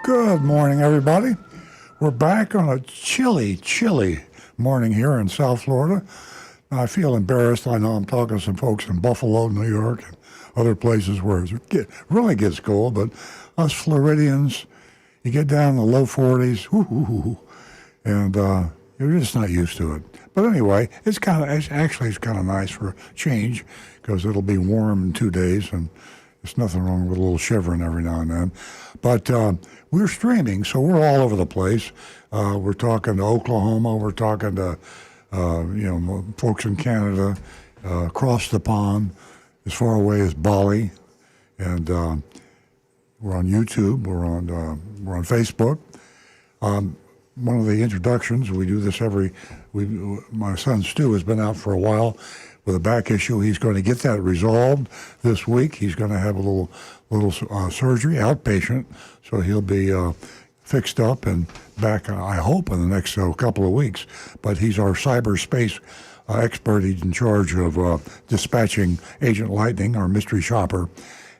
Good morning, everybody. We're back on a chilly, chilly morning here in South Florida. I feel embarrassed. I know I'm talking to some folks in Buffalo, New York, and other places where it really gets cold, but us Floridians, you get down in the low 40s, and you're just not used to it. But anyway, it's kind of nice for a change because it'll be warm in 2 days, and there's nothing wrong with a little shivering every now and then. But we're streaming, so we're all over the place. We're talking to Oklahoma. We're talking to folks in Canada, across the pond, as far away as Bali, and we're on YouTube. We're on Facebook. One of the introductions, we do this my son Stu has been out for a while with a back issue. He's going to get that resolved this week. He's going to have a little surgery, outpatient, so he'll be fixed up and back, I hope, in the next couple of weeks. But he's our cyberspace expert. He's in charge of dispatching Agent Lightning, our mystery shopper.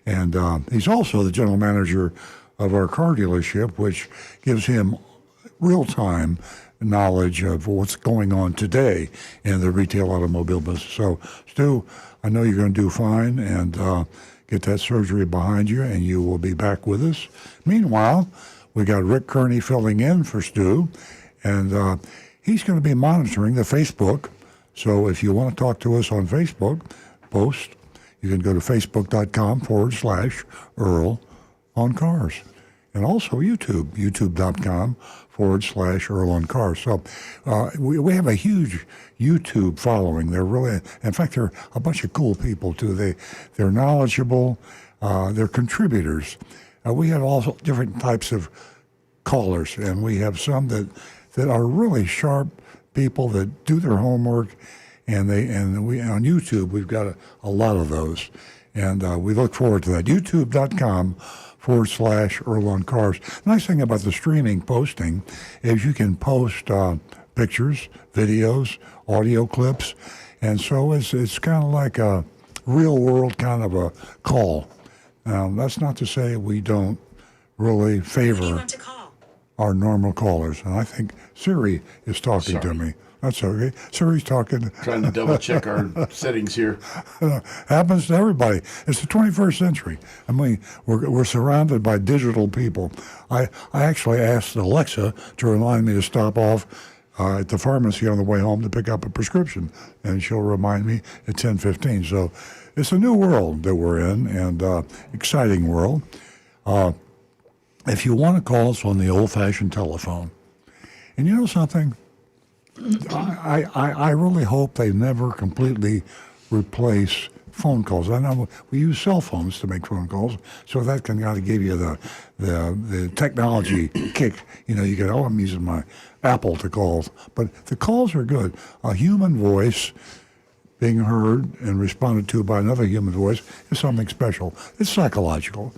And he's also the general manager of our car dealership, which gives him real-time knowledge of what's going on today in the retail automobile business. So, Stu, I know you're going to do fine and get that surgery behind you, and you will be back with us. Meanwhile, we got Rick Kearney filling in for Stu, and he's going to be monitoring the Facebook. So if you want to talk to us on Facebook, post, you can go to facebook.com/Earl on Cars. And also YouTube, youtube.com/Earl on Cars. So we have a huge YouTube following. In fact, they're a bunch of cool people too. They're knowledgeable. They're contributors. We have all different types of callers, and we have some that are really sharp people that do their homework, and we on YouTube we've got a lot of those, and we look forward to that. YouTube.com/Earl on Cars. The nice thing about the streaming posting is you can post pictures, videos, audio clips, and so it's kind of like a real world kind of a call. Now, that's not to say we don't really favor our normal callers, and I think Siri is talking to me. That's okay. Siri's talking. Trying to double check our settings here. Happens to everybody. It's the 21st century. I mean, we're surrounded by digital people. I actually asked Alexa to remind me to stop off at the pharmacy on the way home to pick up a prescription, and she'll remind me at 10:15. So it's a new world that we're in, and exciting world. If you want to call us on the old-fashioned telephone, and you know something, I really hope they never completely replace phone calls. I know we use cell phones to make phone calls, so that can kind of give you the technology kick. You know, you get, I'm using my Apple to call, but the calls are good. A human voice being heard and responded to by another human voice is something special. It's psychological.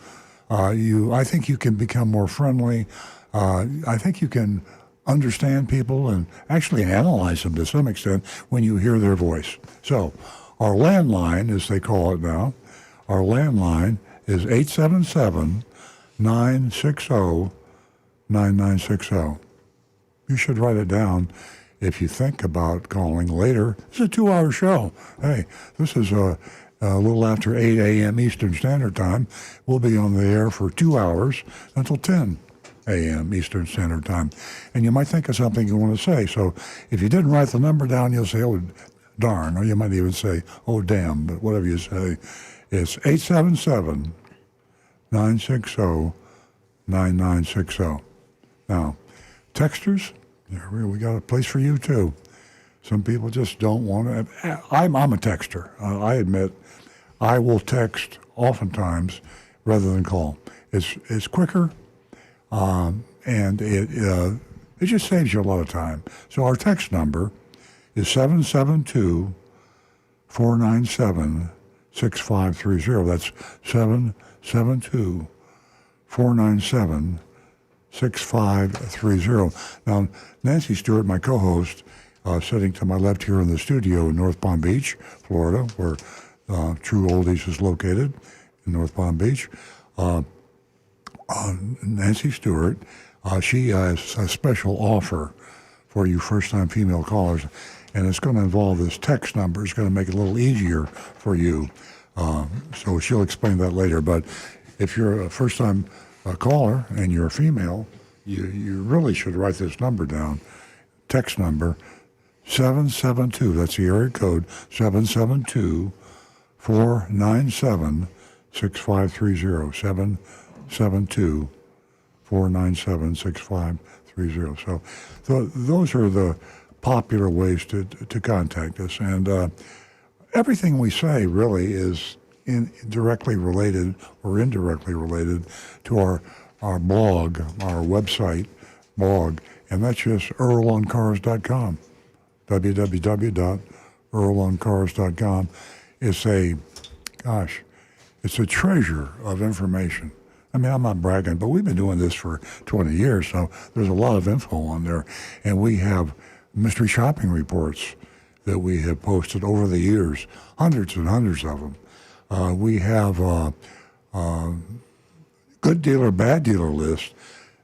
I think you can become more friendly. I think you can understand people and actually analyze them to some extent when you hear their voice. So our landline, as they call it now, our landline is 877-960-9960. You should write it down if you think about calling later. This is a 2-hour show. Hey, this is a little after 8 a.m. Eastern Standard Time. We'll be on the air for 2 hours until 10 a.m. Eastern Standard Time. And you might think of something you want to say. So if you didn't write the number down, you'll say, oh, darn. Or you might even say, oh, damn. But whatever you say, it's 877-960-9960. Now, texters, we got a place for you, too. Some people just don't want to. I'm a texter. I admit I will text oftentimes rather than call. It's quicker, and it just saves you a lot of time. So our text number is 772-497-6530. That's 772-497-6530. Now, Nancy Stewart, my co-host, sitting to my left here in the studio in North Palm Beach, Florida, where True Oldies is located in North Palm Beach. Nancy Stewart. She has a special offer for you first-time female callers, and it's going to involve this text number. It's going to make it a little easier for you. So she'll explain that later. But if you're a first-time caller and you're a female, you really should write this number down. Text number 772. That's the area code 772 497 6530. 772 497 6530. So those are the popular ways to contact us. And everything we say really is directly related or indirectly related to our blog, our website blog, and that's just earloncars.com. www.earloncars.com. It's a treasure of information. I mean, I'm not bragging, but we've been doing this for 20 years, so there's a lot of info on there. And we have mystery shopping reports that we have posted over the years, hundreds and hundreds of them. We have good dealer, bad dealer list.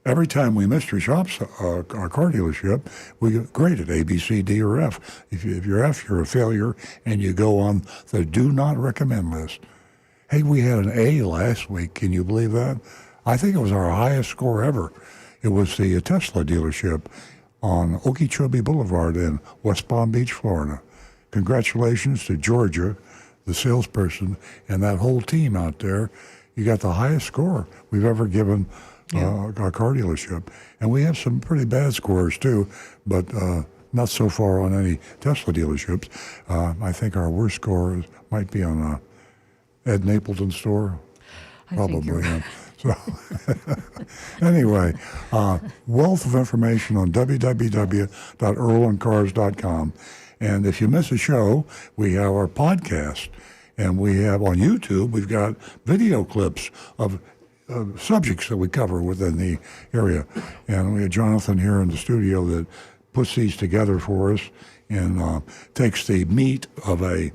Every time we mystery shop our car dealership, we grade it A, B, C, D, or F. If you're F, you're a failure, and you go on the do not recommend list. Hey, we had an A last week. Can you believe that? I think it was our highest score ever. It was the Tesla dealership on Okeechobee Boulevard in West Palm Beach, Florida. Congratulations to Georgia, the salesperson, and that whole team out there. You got the highest score we've ever given our car dealership. And we have some pretty bad scores too, but not so far on any Tesla dealerships. I think our worst score might be on Ed Napleton store. Probably. So anyway, wealth of information on www.earloncars.com. And if you miss a show, we have our podcast. And we have on YouTube, we've got video clips of subjects that we cover within the area. And we have Jonathan here in the studio that puts these together for us and takes the meat of a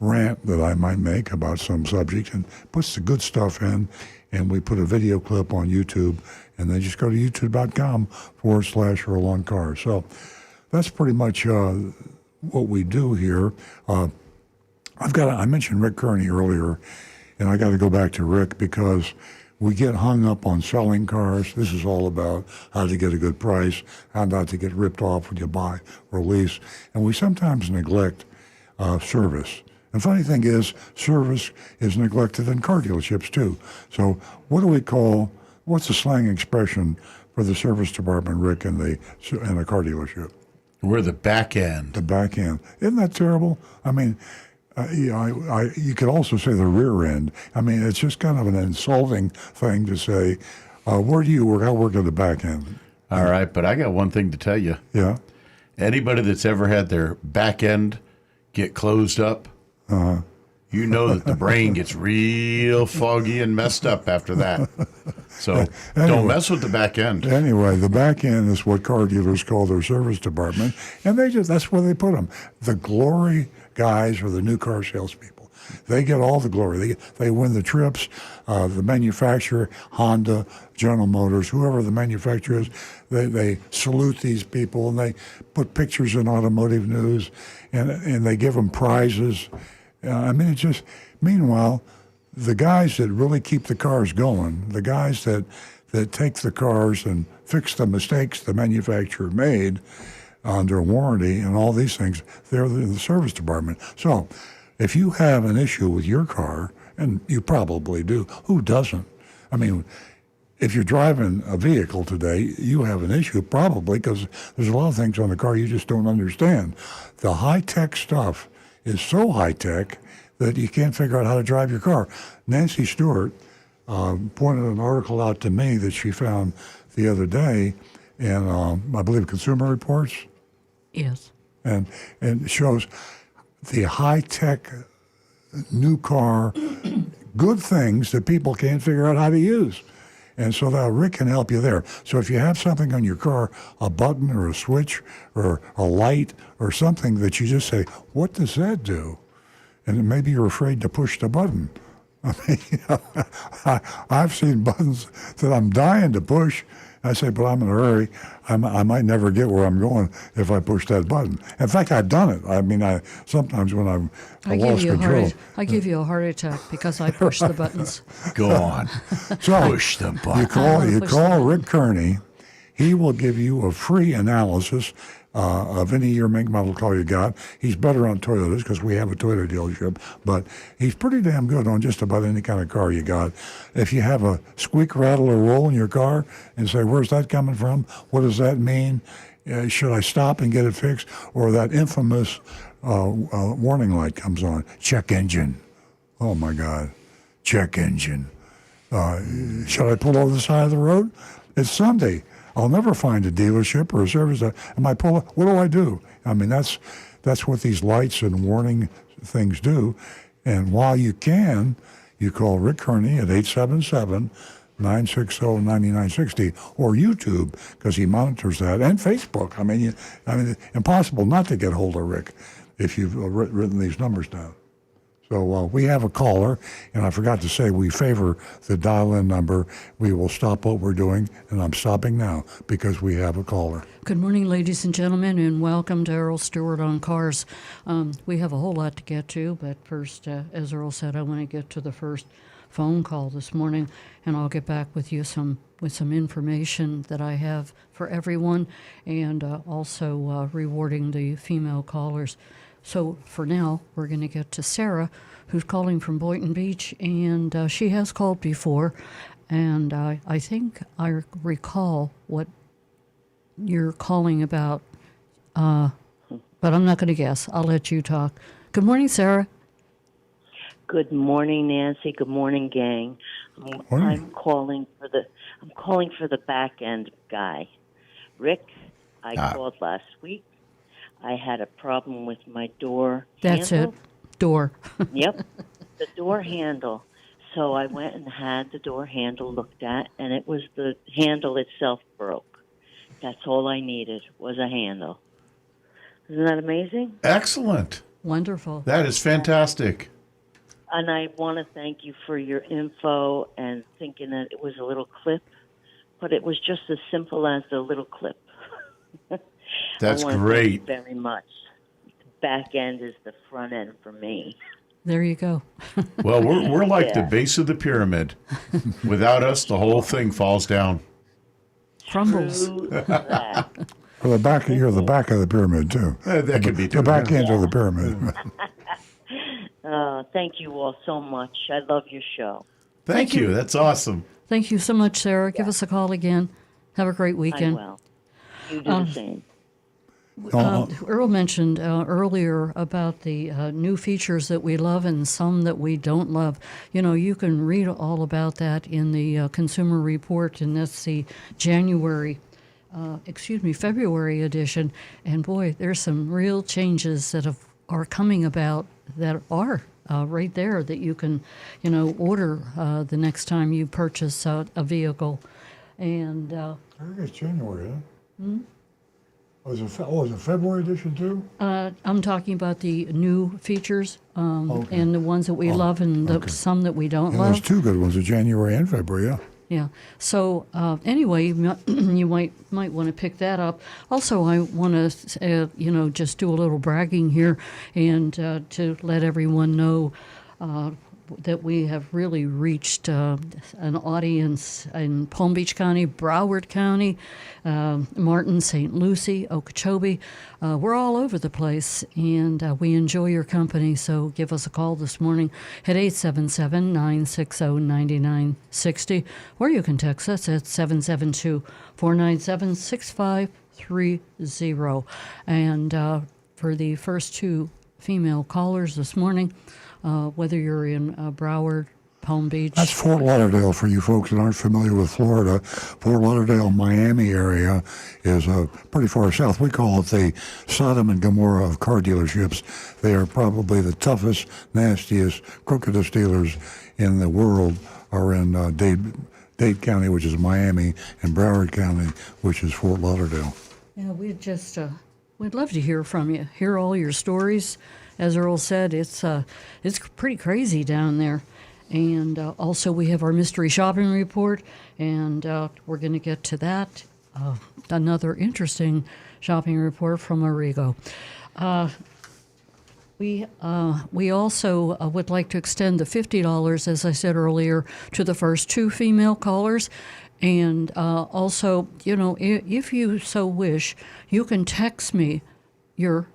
rant that I might make about some subject and puts the good stuff in. And we put a video clip on YouTube. And then just go to youtube.com/Earl on Cars. So that's pretty much what we do here. I mentioned Rick Kearney earlier, and I got to go back to Rick because we get hung up on selling cars. This is all about how to get a good price, how not to get ripped off when you buy or lease. And we sometimes neglect service. And funny thing is, service is neglected in car dealerships too. So what's the slang expression for the service department, Rick, in a car dealership? We're the back end. The back end. Isn't that terrible? I mean, you could also say the rear end. I mean, it's just kind of an insulting thing to say, where do you work? I work at the back end. All right, but I got one thing to tell you. Yeah. Anybody that's ever had their back end get closed up, you know that the brain gets real foggy and messed up after that. So don't mess with the back end. Anyway, the back end is what car dealers call their service department, and that's where they put them. The glory guys are the new car salespeople. They get all the glory. They win the trips. The manufacturer, Honda, General Motors, whoever the manufacturer is, they salute these people, and they put pictures in Automotive News, and they give them prizes. Meanwhile, the guys that really keep the cars going, the guys that take the cars and fix the mistakes the manufacturer made under warranty and all these things, they're in the service department. So if you have an issue with your car, and you probably do, who doesn't? I mean, if you're driving a vehicle today, you have an issue probably because there's a lot of things on the car you just don't understand. The high-tech stuff is so high-tech that you can't figure out how to drive your car. Nancy Stewart pointed an article out to me that she found the other day in, I believe, Consumer Reports. Yes. And it shows the high-tech new car, good things that people can't figure out how to use. And so now Rick can help you there. So if you have something on your car, a button or a switch or a light or something that you just say, what does that do? And maybe you're afraid to push the button. I've seen buttons that I'm dying to push. I say, but I'm in a hurry. I might never get where I'm going if I push that button. In fact, I've done it. I mean, I sometimes when I lost control. I give you a heart attack because I push the buttons. Go on. So Push the you button. call Rick Kearney. He will give you a free analysis of any year, make, model car you got. He's better on Toyotas because we have a Toyota dealership, but he's pretty damn good on just about any kind of car you got. If you have a squeak, rattle, or roll in your car and say, where's that coming from? What does that mean? Should I stop and get it fixed? Or that infamous warning light comes on, check engine. Oh my God, check engine. Should I pull over the side of the road? It's Sunday. I'll never find a dealership or a service. Am I pulling? What do I do? I mean, that's what these lights and warning things do. And while you can, you call Rick Kearney at 877-960-9960 or YouTube because he monitors that, and Facebook. I mean, impossible not to get hold of Rick if you've written these numbers down. So we have a caller, and I forgot to say we favor the dial-in number. We will stop what we're doing, and I'm stopping now because we have a caller. Good morning, ladies and gentlemen, and welcome to Earl Stewart on Cars. We have a whole lot to get to, but first, as Earl said, I want to get to the first phone call this morning, and I'll get back with you with some information that I have for everyone, and also rewarding the female callers. So for now, we're going to get to Sarah, who's calling from Boynton Beach, and she has called before, and I think I recall what you're calling about, but I'm not going to guess. I'll let you talk. Good morning, Sarah. Good morning, Nancy. Good morning, gang. I'm calling for the back end guy, Rick. I called last week. I had a problem with my door That's handle. it. Door. Yep, the door handle. So I went and had the door handle looked at, and it was the handle itself broke. That's all I needed was a handle. Isn't that amazing? Excellent. Wonderful. That is fantastic. And I want to thank you for your info and thinking that it was a little clip, but it was just as simple as the little clip. That's I want to great. Thank you very much. Back end is the front end for me. There you go. Well, we're like the Yeah. base of the pyramid. Without us, the whole thing falls down. Crumbles. True that. For the back, you're the back of the pyramid too. That could be The back yeah. end of the pyramid. Thank you all so much. I love your show. Thank you. That's awesome. Thank you so much, Sarah. Give us a call again. Have a great weekend. I will. You do the same. Earl mentioned earlier about the new features that we love and some that we don't love. You know, you can read all about that in the Consumer Report, and that's the February edition. And boy, there's some real changes that are coming about that are right there that you can, order the next time you purchase a vehicle. And I think it's January, huh? Was it February edition too? I'm talking about the new features Okay. and the ones that we love and some that we don't Yeah, there's love. two good ones, January and February, yeah. Yeah. So anyway, you might want to pick that up. Also, I want to just do a little bragging here and to let everyone know that we have really reached an audience in Palm Beach County, Broward County, Martin, St. Lucie, Okeechobee. We're all over the place, and we enjoy your company. So give us a call this morning at 877-960-9960, or you can text us at 772-497-6530. And for the first two female callers this morning, whether you're in Broward, Palm Beach. That's Fort Lauderdale for you folks that aren't familiar with Florida. Fort Lauderdale, Miami area is pretty far south. We call it the Sodom and Gomorrah of car dealerships. They are probably the toughest, nastiest, crookedest dealers in the world are in Dade County, which is Miami, and Broward County, which is Fort Lauderdale. Yeah, we'd love to hear from you, hear all your stories. As Earl said, it's pretty crazy down there. And also, we have our mystery shopping report, and we're going to get to that. Another interesting shopping report from Arrigo. We also would like to extend the $50, as I said earlier, to the first 2 female callers. And also, if you so wish, you can text me your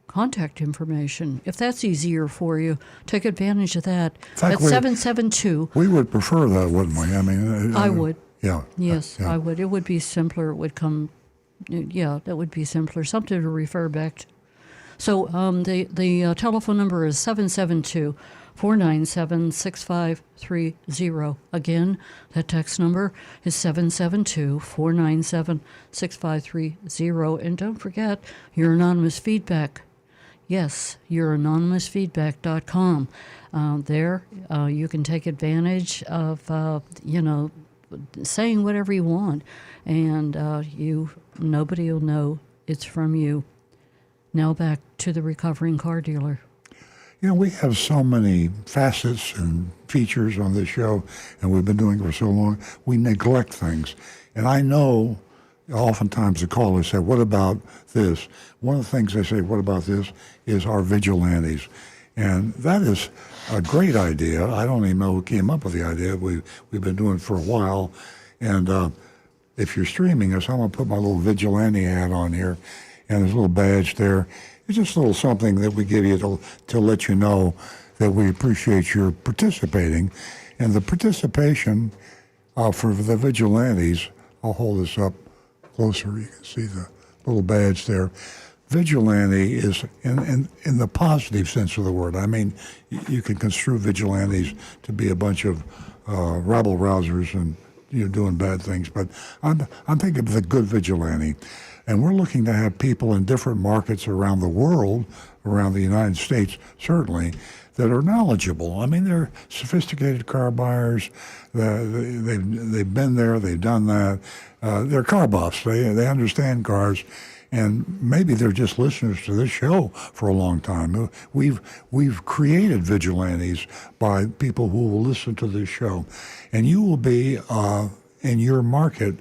contact information. If that's easier for you, take advantage of that. At 772. We would prefer that, wouldn't we? I mean, I would. Yeah. Yes, yeah. I would. It would be simpler. It would come, that would be simpler. Something to refer back to. So the telephone number is 772-497-6530. Again, that text number is 772-497-6530. And don't forget your anonymous feedback. Yes, youranonymousfeedback.com. There, you can take advantage of, saying whatever you want, and nobody will know it's from you. Now back to the recovering car dealer. We have so many facets and features on this show, and we've been doing it for so long, we neglect things. And I know oftentimes the callers say, what about this? One of the things they say, what about this, is our vigilantes. And that is a great idea. I don't even know who came up with the idea. We've been doing it for a while. And if you're streaming us, I'm going to put my little vigilante hat on here. And there's a little badge there. It's just a little something that we give you to let you know that we appreciate your participating. And the participation for the vigilantes, I'll hold this up closer. You can see the little badge there. Vigilante is in the positive sense of the word. I mean, you can construe vigilantes to be a bunch of rabble-rousers and doing bad things. But I'm thinking of the good vigilante. And we're looking to have people in different markets around the world, around the United States, certainly, that are knowledgeable. I mean, they're sophisticated car buyers. They've been there. They've done that. They're car buffs. They understand cars. And maybe they're just listeners to this show for a long time. We've created vigilantes by people who will listen to this show. And you will be, in your market,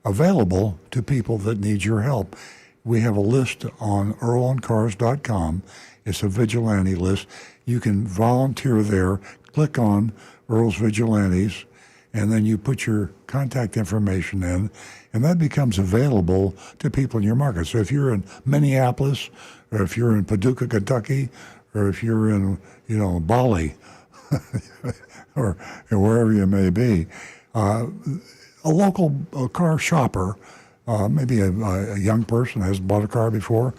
available to people that need your help. We have a list on earloncars.com. It's a vigilante list. You can volunteer there, click on Earl's Vigilantes, and then you put your contact information in, and that becomes available to people in your market. So if you're in Minneapolis, or if you're in Paducah, Kentucky, or if you're in, Bali, or wherever you may be, a local car shopper, maybe a young person hasn't bought a car before,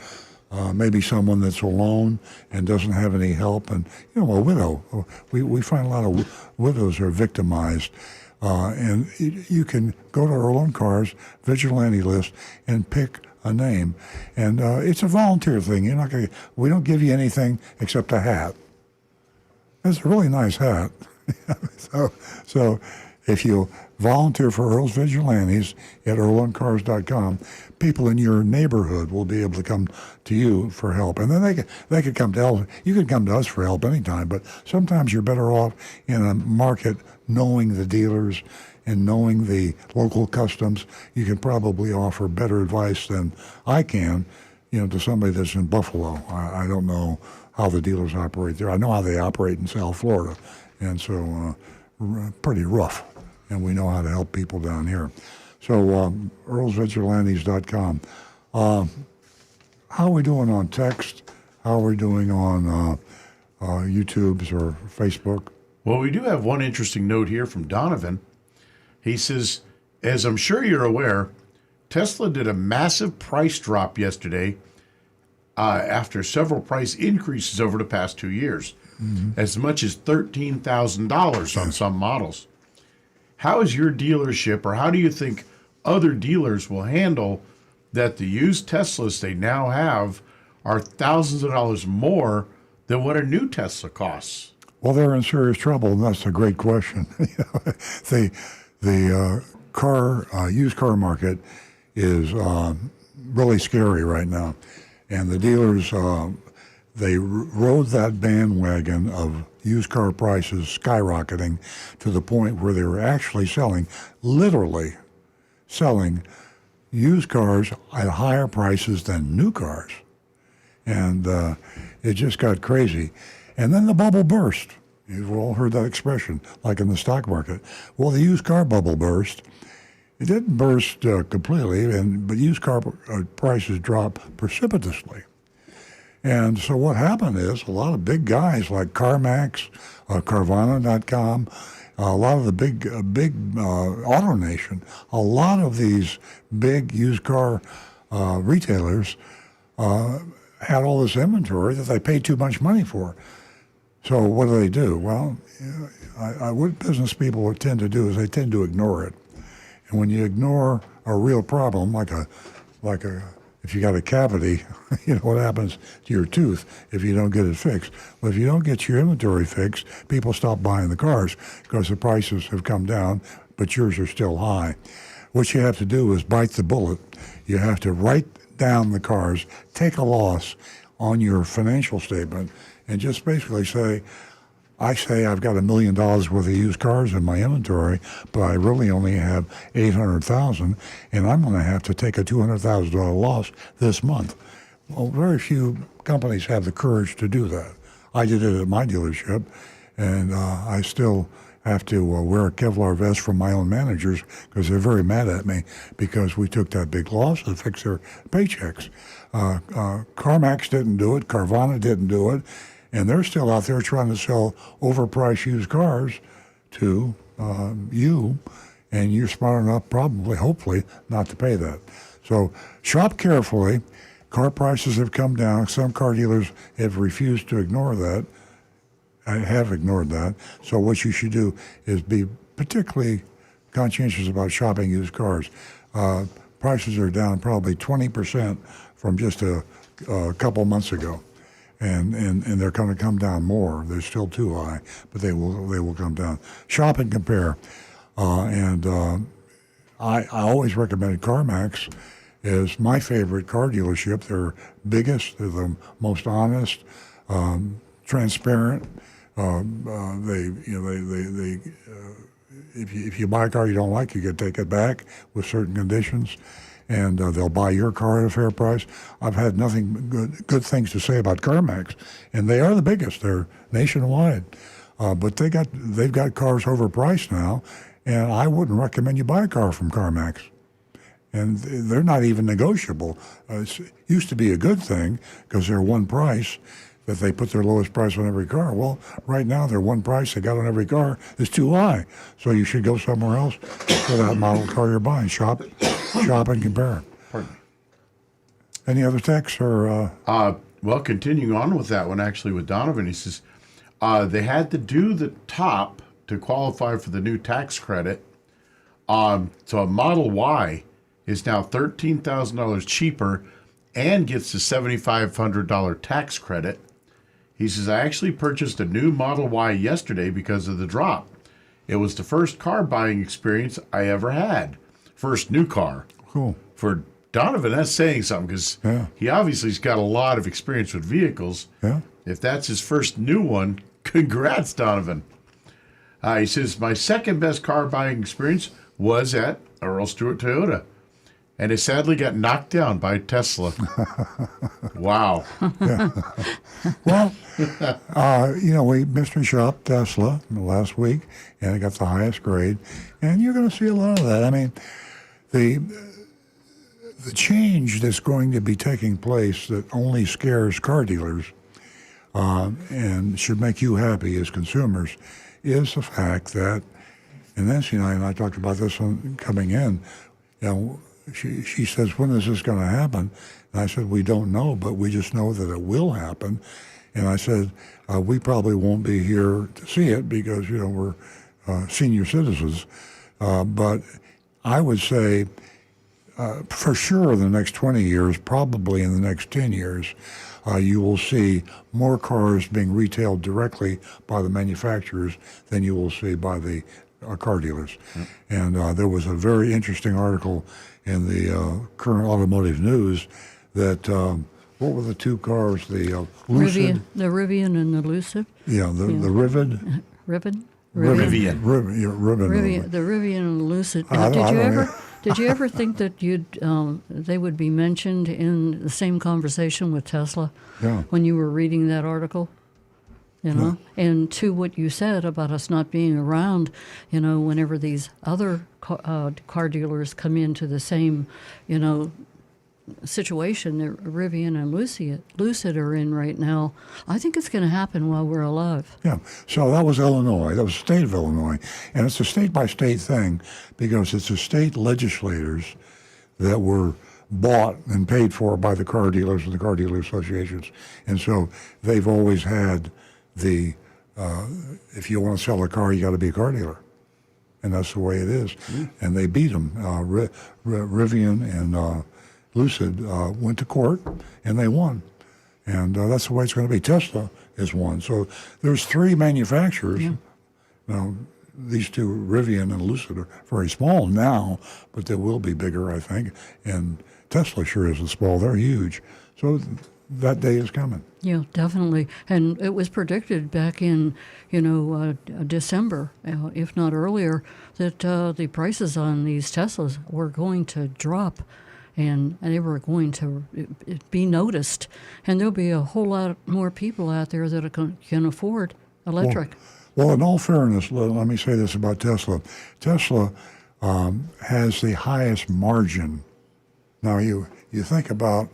maybe someone that's alone and doesn't have any help, and a widow. We find a lot of widows are victimized, and you can go to Earl on Cars Vigilante list and pick a name, and it's a volunteer thing. We don't give you anything except a hat. It's a really nice hat. so if you volunteer for Earl's Vigilantes at earloncars.com, people in your neighborhood will be able to come to you for help. And then they could come to us. You can come to us for help anytime, but sometimes you're better off in a market knowing the dealers and knowing the local customs. You can probably offer better advice than I can, to somebody that's in Buffalo. I don't know how the dealers operate there. I know how they operate in South Florida, and so pretty rough. And we know how to help people down here. So earlsvigilantes.com. How are we doing on text? How are we doing on YouTubes or Facebook? Well, we do have one interesting note here from Donovan. He says, as I'm sure you're aware, Tesla did a massive price drop yesterday after several price increases over the past 2 years, as much as $13,000 on some models. How is your dealership, or how do you think other dealers will handle that the used Teslas they now have are thousands of dollars more than what a new Tesla costs? Well, they're in serious trouble, and that's a great question. The used car market is really scary right now, and the dealers they rode that bandwagon of used car prices skyrocketing to the point where they were actually literally selling used cars at higher prices than new cars. And it just got crazy. And then the bubble burst. You've all heard that expression, like in the stock market. Well, the used car bubble burst. It didn't burst completely, but used car prices dropped precipitously. And so what happened is a lot of big guys like CarMax, Carvana.com, a lot of the big AutoNation, a lot of these big used car retailers had all this inventory that they paid too much money for. So what do? Well, what business people tend to do is they tend to ignore it. And when you ignore a real problem, like if you got a cavity, you know what happens to your tooth if you don't get it fixed. Well, if you don't get your inventory fixed, people stop buying the cars because the prices have come down, but yours are still high. What you have to do is bite the bullet. You have to write down the cars, take a loss on your financial statement, and just basically say, I've got $1 million worth of used cars in my inventory, but I really only have 800,000, and I'm going to have to take a $200,000 loss this month. Well, very few companies have the courage to do that. I did it at my dealership, and I still have to wear a Kevlar vest from my own managers because they're very mad at me because we took that big loss to fix their paychecks. CarMax didn't do it. Carvana didn't do it. And they're still out there trying to sell overpriced used cars to you, and you're smart enough, probably, hopefully, not to pay that. So shop carefully. Car prices have come down. Some car dealers have refused to ignore that. I have ignored that. So what you should do is be particularly conscientious about shopping used cars. Prices are down probably 20% from just a couple months ago. And they're going to come down more. They're still too high, but they will come down. Shop and compare. I always recommend CarMax is my favorite car dealership. They're biggest, they're the most honest, transparent. If you buy a car you don't like, you can take it back with certain conditions. And they'll buy your car at a fair price. I've had nothing good things to say about CarMax, and they are the biggest. They're nationwide, but they've got cars overpriced now, and I wouldn't recommend you buy a car from CarMax. And they're not even negotiable. It used to be a good thing because they're one price, that they put their lowest price on every car. Well, right now their one price they got on every car is too high, so you should go somewhere else for that model car you're buying. Shop and compare. Pardon me. Any other texts or? Well, continuing on with that one, actually, with Donovan, he says they had to do the top to qualify for the new tax credit. So a Model Y is now $13,000 cheaper and gets the $7,500 tax credit. He says, I actually purchased a new Model Y yesterday because of the drop. It was the first car buying experience I ever had. First new car. Cool. For Donovan, that's saying something because he obviously has got a lot of experience with vehicles. Yeah. If that's his first new one, congrats, Donovan. He says, my second best car buying experience was at Earl Stewart Toyota. And it sadly got knocked down by Tesla. Wow. Well, we mystery shopped Tesla last week, and it got the highest grade. And you're going to see a lot of that. I mean, the change that's going to be taking place that only scares car dealers and should make you happy as consumers is the fact that, and Nancy and I talked about this one coming in, she says, when is this going to happen? And I said, we don't know, but we just know that it will happen. And I said, we probably won't be here to see it because, we're senior citizens. But I would say for sure in the next 20 years, probably in the next 10 years, you will see more cars being retailed directly by the manufacturers than you will see by the car dealers. And there was a very interesting article in the current automotive news that what were the two cars? The Lucid? The Rivian and the Lucid. Yeah, the Rivid? Rivian? Rivian. Rivian. The Rivian and the Lucid. I Now, don't know. did you ever think that they would be mentioned in the same conversation with Tesla? Yeah. When you were reading that article? You know, and to what you said about us not being around, you know, whenever these other car dealers come into the same, you know, situation that Rivian and Lucid are in right now, I think it's going to happen while we're alive. Yeah. So that was Illinois. That was the state of Illinois. And it's a state-by-state thing because it's the state legislators that were bought and paid for by the car dealers and the car dealer associations. And so they've always had the, if you want to sell a car, you got to be a car dealer. And that's the way it is. And they beat them. Rivian and Lucid went to court, and they won. And that's the way it's going to be. Tesla is one. So there's three manufacturers. Yeah. Now, these two, Rivian and Lucid, are very small now, but they will be bigger, I think. And Tesla sure isn't small. They're huge. So that day is coming. Yeah, definitely. And it was predicted back in, you know, December, if not earlier, that the prices on these Teslas were going to drop. And they were going to be noticed. And there'll be a whole lot more people out there that can afford electric. Well, in all fairness, let me say this about Tesla. Tesla has the highest margin. Now, you think about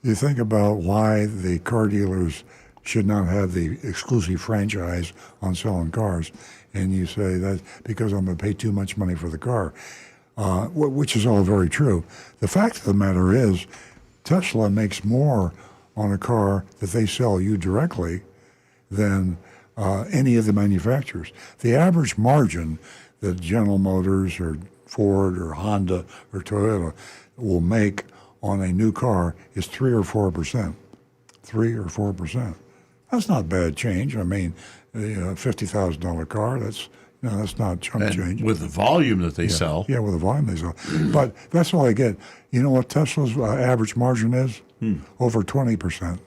you think about why the car dealers should not have the exclusive franchise on selling cars, and you say that's because I'm going to pay too much money for the car. Which is all very true. The fact of the matter is, Tesla makes more on a car that they sell you directly than any of the manufacturers. The average margin that General Motors or Ford or Honda or Toyota will make on a new car is 3 or 4%. 3 or 4%. That's not bad change. I mean, a $50,000 car, that's not chump change. With the volume that they sell. Yeah, with the volume they sell. But that's all I get. You know what Tesla's average margin is? Over 20%.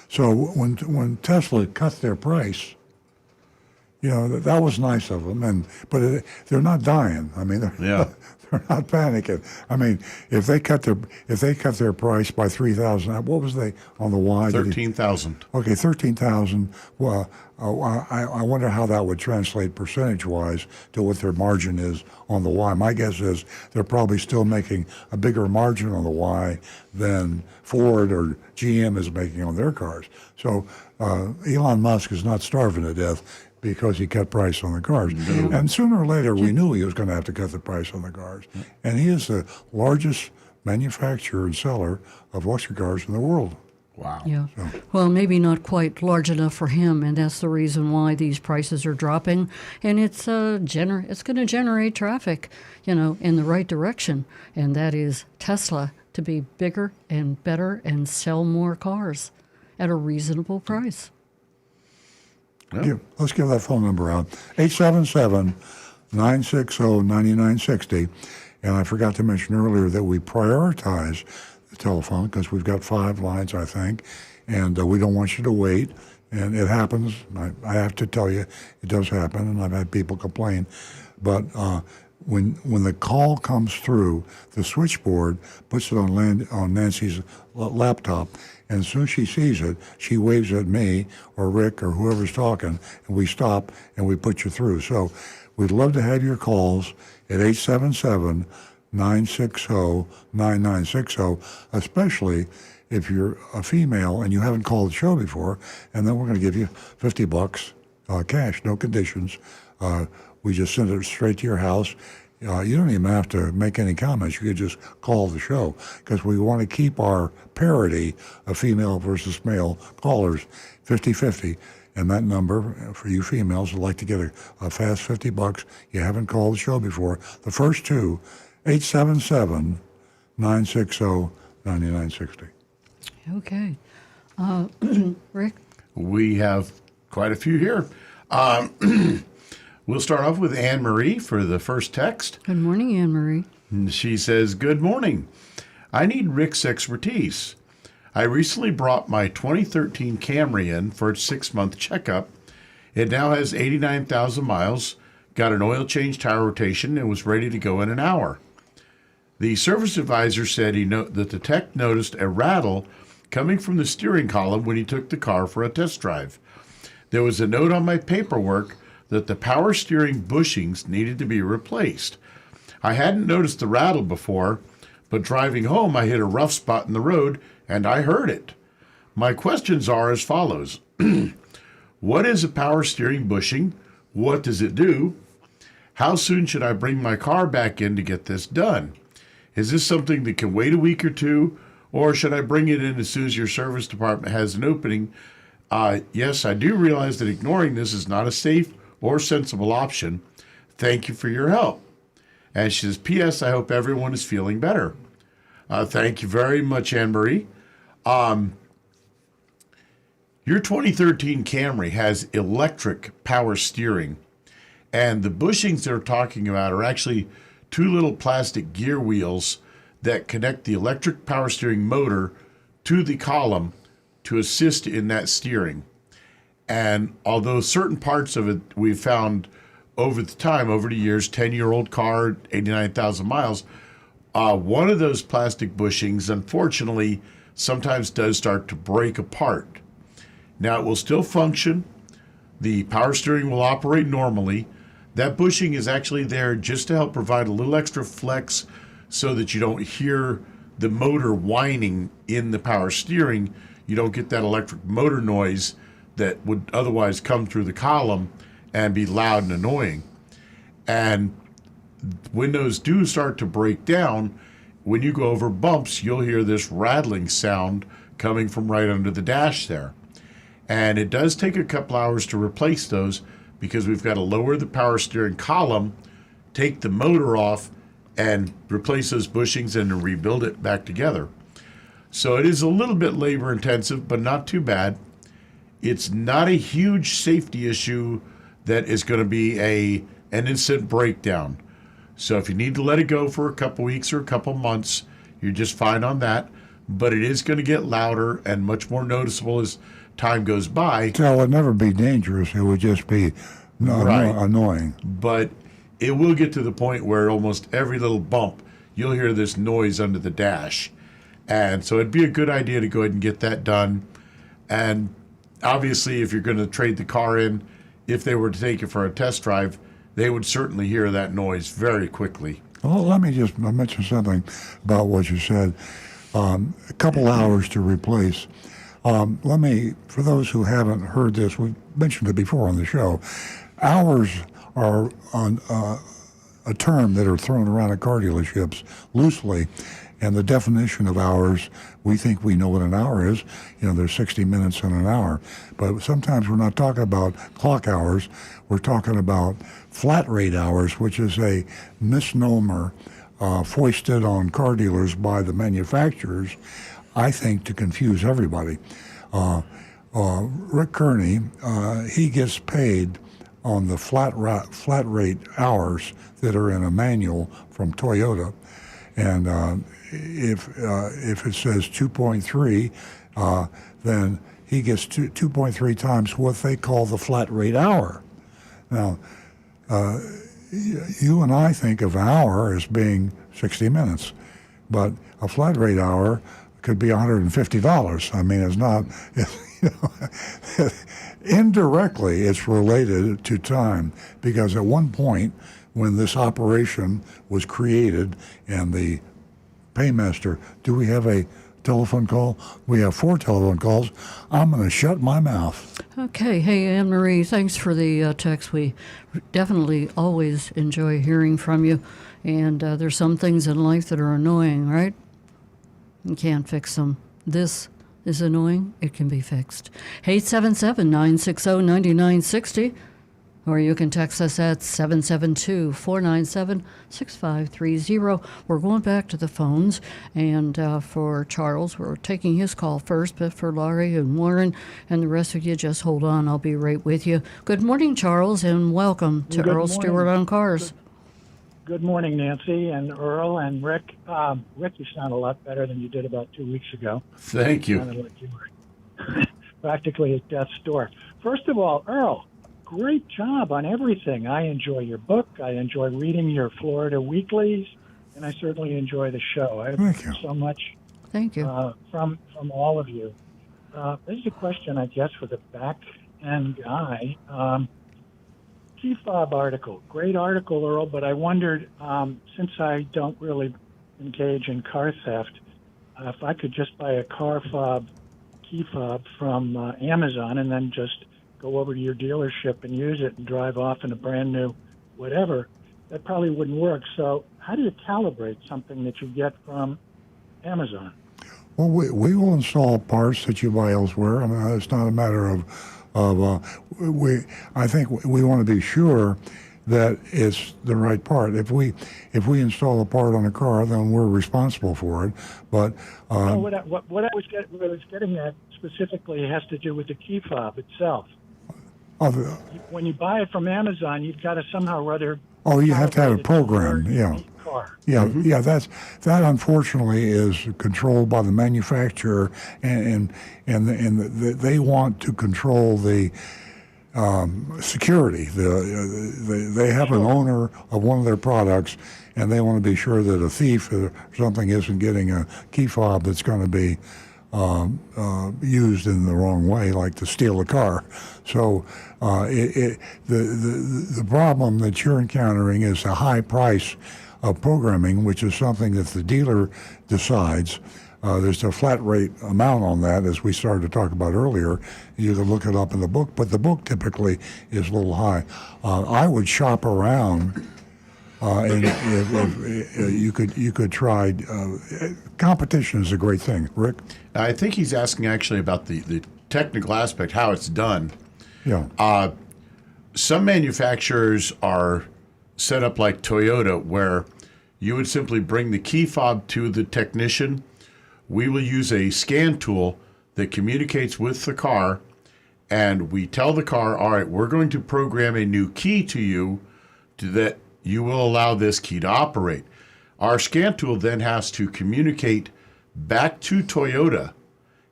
So when Tesla cut their price, you know, that was nice of them. But they're not dying. I mean, they're not panicking. I mean, if they cut their price by 3,000, what was they on the Y? 13,000. Okay, 13,000. Well, I wonder how that would translate percentage-wise to what their margin is on the Y. My guess is they're probably still making a bigger margin on the Y than Ford or GM is making on their cars. So Elon Musk is not starving to death because he cut price on the cars. Mm-hmm. And sooner or later, we knew he was going to have to cut the price on the cars. And he is the largest manufacturer and seller of luxury cars in the world. Wow. Yeah. Well, maybe not quite large enough for him, and that's the reason why these prices are dropping. And it's it's going to generate traffic, you know, in the right direction, and that is Tesla to be bigger and better and sell more cars at a reasonable price. Let's give that phone number out, 877-960-9960. And I forgot to mention earlier that we prioritize the telephone because we've got 5 lines, I think, and we don't want you to wait. And it happens. I have to tell you, it does happen, and I've had people complain. But when the call comes through, the switchboard puts it on Nancy's laptop, and as soon as she sees it, she waves at me or Rick or whoever's talking, and we stop and we put you through. So we'd love to have your calls at 877-960-9960, especially if you're a female and you haven't called the show before, and then we're going to give you $50 cash, no conditions. We just send it straight to your house. You don't even have to make any comments. You could just call the show because we want to keep our parity of female versus male callers 50-50. And that number for you females would like to get a fast $50. You haven't called the show before. The first two, 877-960-9960. Okay. Rick? We have quite a few here. We'll start off with Anne Marie for the first text. Good morning, Anne Marie. She says, "Good morning. I need Rick's expertise. I recently brought my 2013 Camry in for its 6-month checkup. It now has 89,000 miles, got an oil change, tire rotation, and was ready to go in an hour. The service advisor said that the tech noticed a rattle coming from the steering column when he took the car for a test drive. There was a note on my paperwork that the power steering bushings needed to be replaced. I hadn't noticed the rattle before, but driving home I hit a rough spot in the road and I heard it. My questions are as follows. What is a power steering bushing? What does it do? How soon should I bring my car back in to get this done? Is this something that can wait a week or two, or should I bring it in as soon as your service department has an opening? Yes, I do realize that ignoring this is not a safe or sensible option. Thank you for your help. And she says, P.S. I hope everyone is feeling better. Thank you very much, Anne-Marie. Your 2013 Camry has electric power steering, and the bushings they're talking about are actually 2 little plastic gear wheels that connect the electric power steering motor to the column to assist in that steering. And although certain parts of it we've found over the years, 10-year-old car, 89,000 miles, one of those plastic bushings, unfortunately, sometimes does start to break apart. Now, it will still function. The power steering will operate normally. That bushing is actually there just to help provide a little extra flex so that you don't hear the motor whining in the power steering. You don't get that electric motor noise that would otherwise come through the column and be loud and annoying. And when those do start to break down, when you go over bumps, you'll hear this rattling sound coming from right under the dash there. And it does take a couple hours to replace those because we've got to lower the power steering column, take the motor off, and replace those bushings and rebuild it back together. So it is a little bit labor intensive, but not too bad. It's not a huge safety issue that is going to be an instant breakdown. So if you need to let it go for a couple weeks or a couple months, you're just fine on that. But it is going to get louder and much more noticeable as time goes by. So it would never be dangerous. It would just be annoying. But it will get to the point where almost every little bump, you'll hear this noise under the dash. And so it'd be a good idea to go ahead and get that done. And obviously, if you're going to trade the car in, if they were to take it for a test drive, they would certainly hear that noise very quickly. Well, let me just mention something about what you said. A couple hours to replace. For those who haven't heard this, we've mentioned it before on the show. Hours are a term that are thrown around at car dealerships loosely. And the definition of hours, we think we know what an hour is. There's 60 minutes in an hour. But sometimes we're not talking about clock hours. We're talking about flat rate hours, which is a misnomer foisted on car dealers by the manufacturers, I think, to confuse everybody. Rick Kearney, he gets paid on the flat rate hours that are in a manual from Toyota. And if it says 2.3, then he gets 2.3 times what they call the flat rate hour. Now, you and I think of an hour as being 60 minutes, but a flat rate hour could be $150. I mean, it's not, indirectly it's related to time, because at one point when this operation was created and the paymaster, do we have a telephone call? We have 4 telephone calls. I'm going to shut my mouth. Okay. Hey, Anne-Marie, thanks for the text. We definitely always enjoy hearing from you. And there's some things in life that are annoying, right? You can't fix them. This is annoying. It can be fixed. 877-960-9960. Or you can text us at 772-497-6530. We're going back to the phones. And for Charles, we're taking his call first. But for Laurie and Warren and the rest of you, just hold on. I'll be right with you. Good morning, Charles, and welcome to Earl Stewart on Cars. Good morning, Nancy and Earl and Rick. Rick, you sound a lot better than you did about 2 weeks ago. Thank you. Sounded like you were practically at death's door. First of all, Earl, great job on everything. I enjoy your book. I enjoy reading your Florida weeklies, and I certainly enjoy the show. I Thank you. so much Thank you. from all of you. This is a question, I guess, for the back end guy. Key fob article. Great article, Earl, but I wondered, since I don't really engage in car theft, if I could just buy a car fob, key fob from Amazon and then just go over to your dealership and use it and drive off in a brand new whatever, that probably wouldn't work. So how do you calibrate something that you get from Amazon? Well, we will install parts that you buy elsewhere. I mean, it's not a matter of I think we want to be sure that it's the right part. If we install a part on a car, then we're responsible for it. But No, what I was getting at specifically has to do with the key fob itself. When you buy it from Amazon, you've got to somehow or other. Oh, you have to have it calibrate to programmed. your Yeah. unique car. Yeah, yeah, that unfortunately is controlled by the manufacturer, and they want to control the security. They have an owner of one of their products, and they want to be sure that a thief or something isn't getting a key fob that's going to be used in the wrong way, like to steal a car. So the problem that you're encountering is a high price of programming, which is something that the dealer decides. There's a flat rate amount on that, as we started to talk about earlier. You can look it up in the book, but the book typically is a little high. I would shop around, and if you could try. Competition is a great thing, Rick. I think he's asking actually about the technical aspect, how it's done. Yeah. Some manufacturers are set up like Toyota, where you would simply bring the key fob to the technician. We will use a scan tool that communicates with the car, and we tell the car, all right, we're going to program a new key to you that you will allow this key to operate. Our scan tool then has to communicate back to Toyota,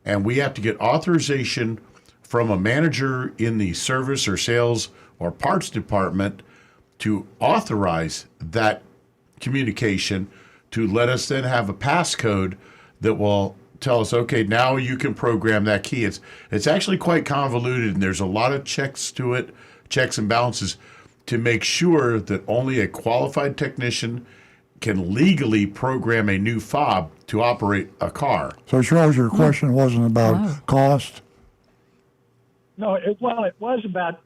and we have to get authorization from a manager in the service or sales or parts department to authorize that communication, to let us then have a passcode that will tell us, okay, now you can program that key. It's actually quite convoluted, and there's a lot of checks to it, checks and balances, to make sure that only a qualified technician can legally program a new fob to operate a car. So, Charles, your question wasn't about cost? No, it was about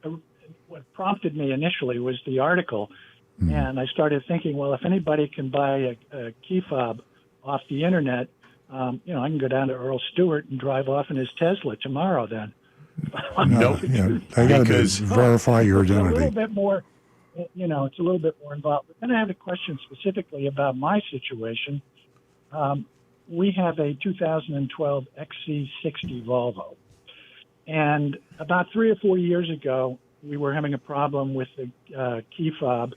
what prompted me initially was the article. And I started thinking, well, if anybody can buy a key fob off the internet, I can go down to Earl Stewart and drive off in his Tesla tomorrow then. Nope. Yeah, they got to verify your It's a identity. little bit more, it's a little bit more involved. But then I have a question specifically about my situation. We have a 2012 XC60 Volvo. And about 3 or 4 years ago, we were having a problem with the key fob.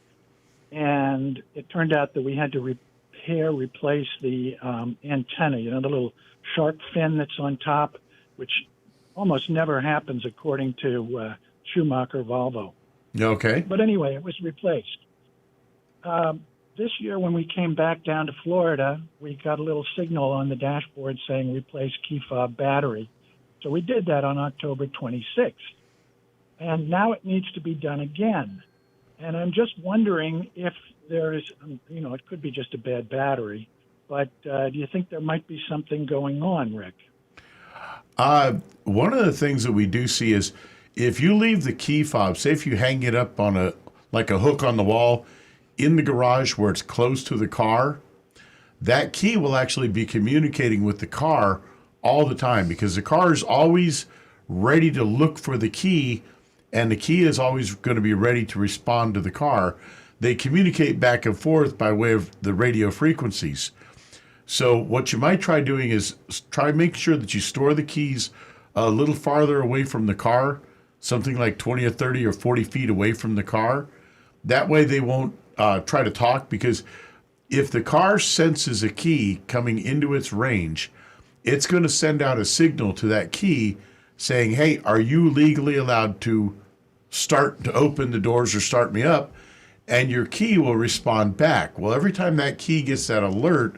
And it turned out that we had to replace the antenna, the little shark fin that's on top, which almost never happens according to Schumacher Volvo. Okay. But anyway, it was replaced. This year when we came back down to Florida, we got a little signal on the dashboard saying replace key fob battery. So we did that on October 26th. And now it needs to be done again. And I'm just wondering if there is, it could be just a bad battery, but do you think there might be something going on, Rick? One of the things that we do see is if you leave the key fob, say if you hang it up on a hook on the wall in the garage where it's close to the car, that key will actually be communicating with the car all the time, because the car is always ready to look for the key, and the key is always going to be ready to respond to the car. They communicate back and forth by way of the radio frequencies. So what you might try doing is try make sure that you store the keys a little farther away from the car, something like 20 or 30 or 40 feet away from the car. That way they won't try to talk, because if the car senses a key coming into its range, it's going to send out a signal to that key saying, hey, are you legally allowed to start to open the doors or start me up? And your key will respond back. Well, every time that key gets that alert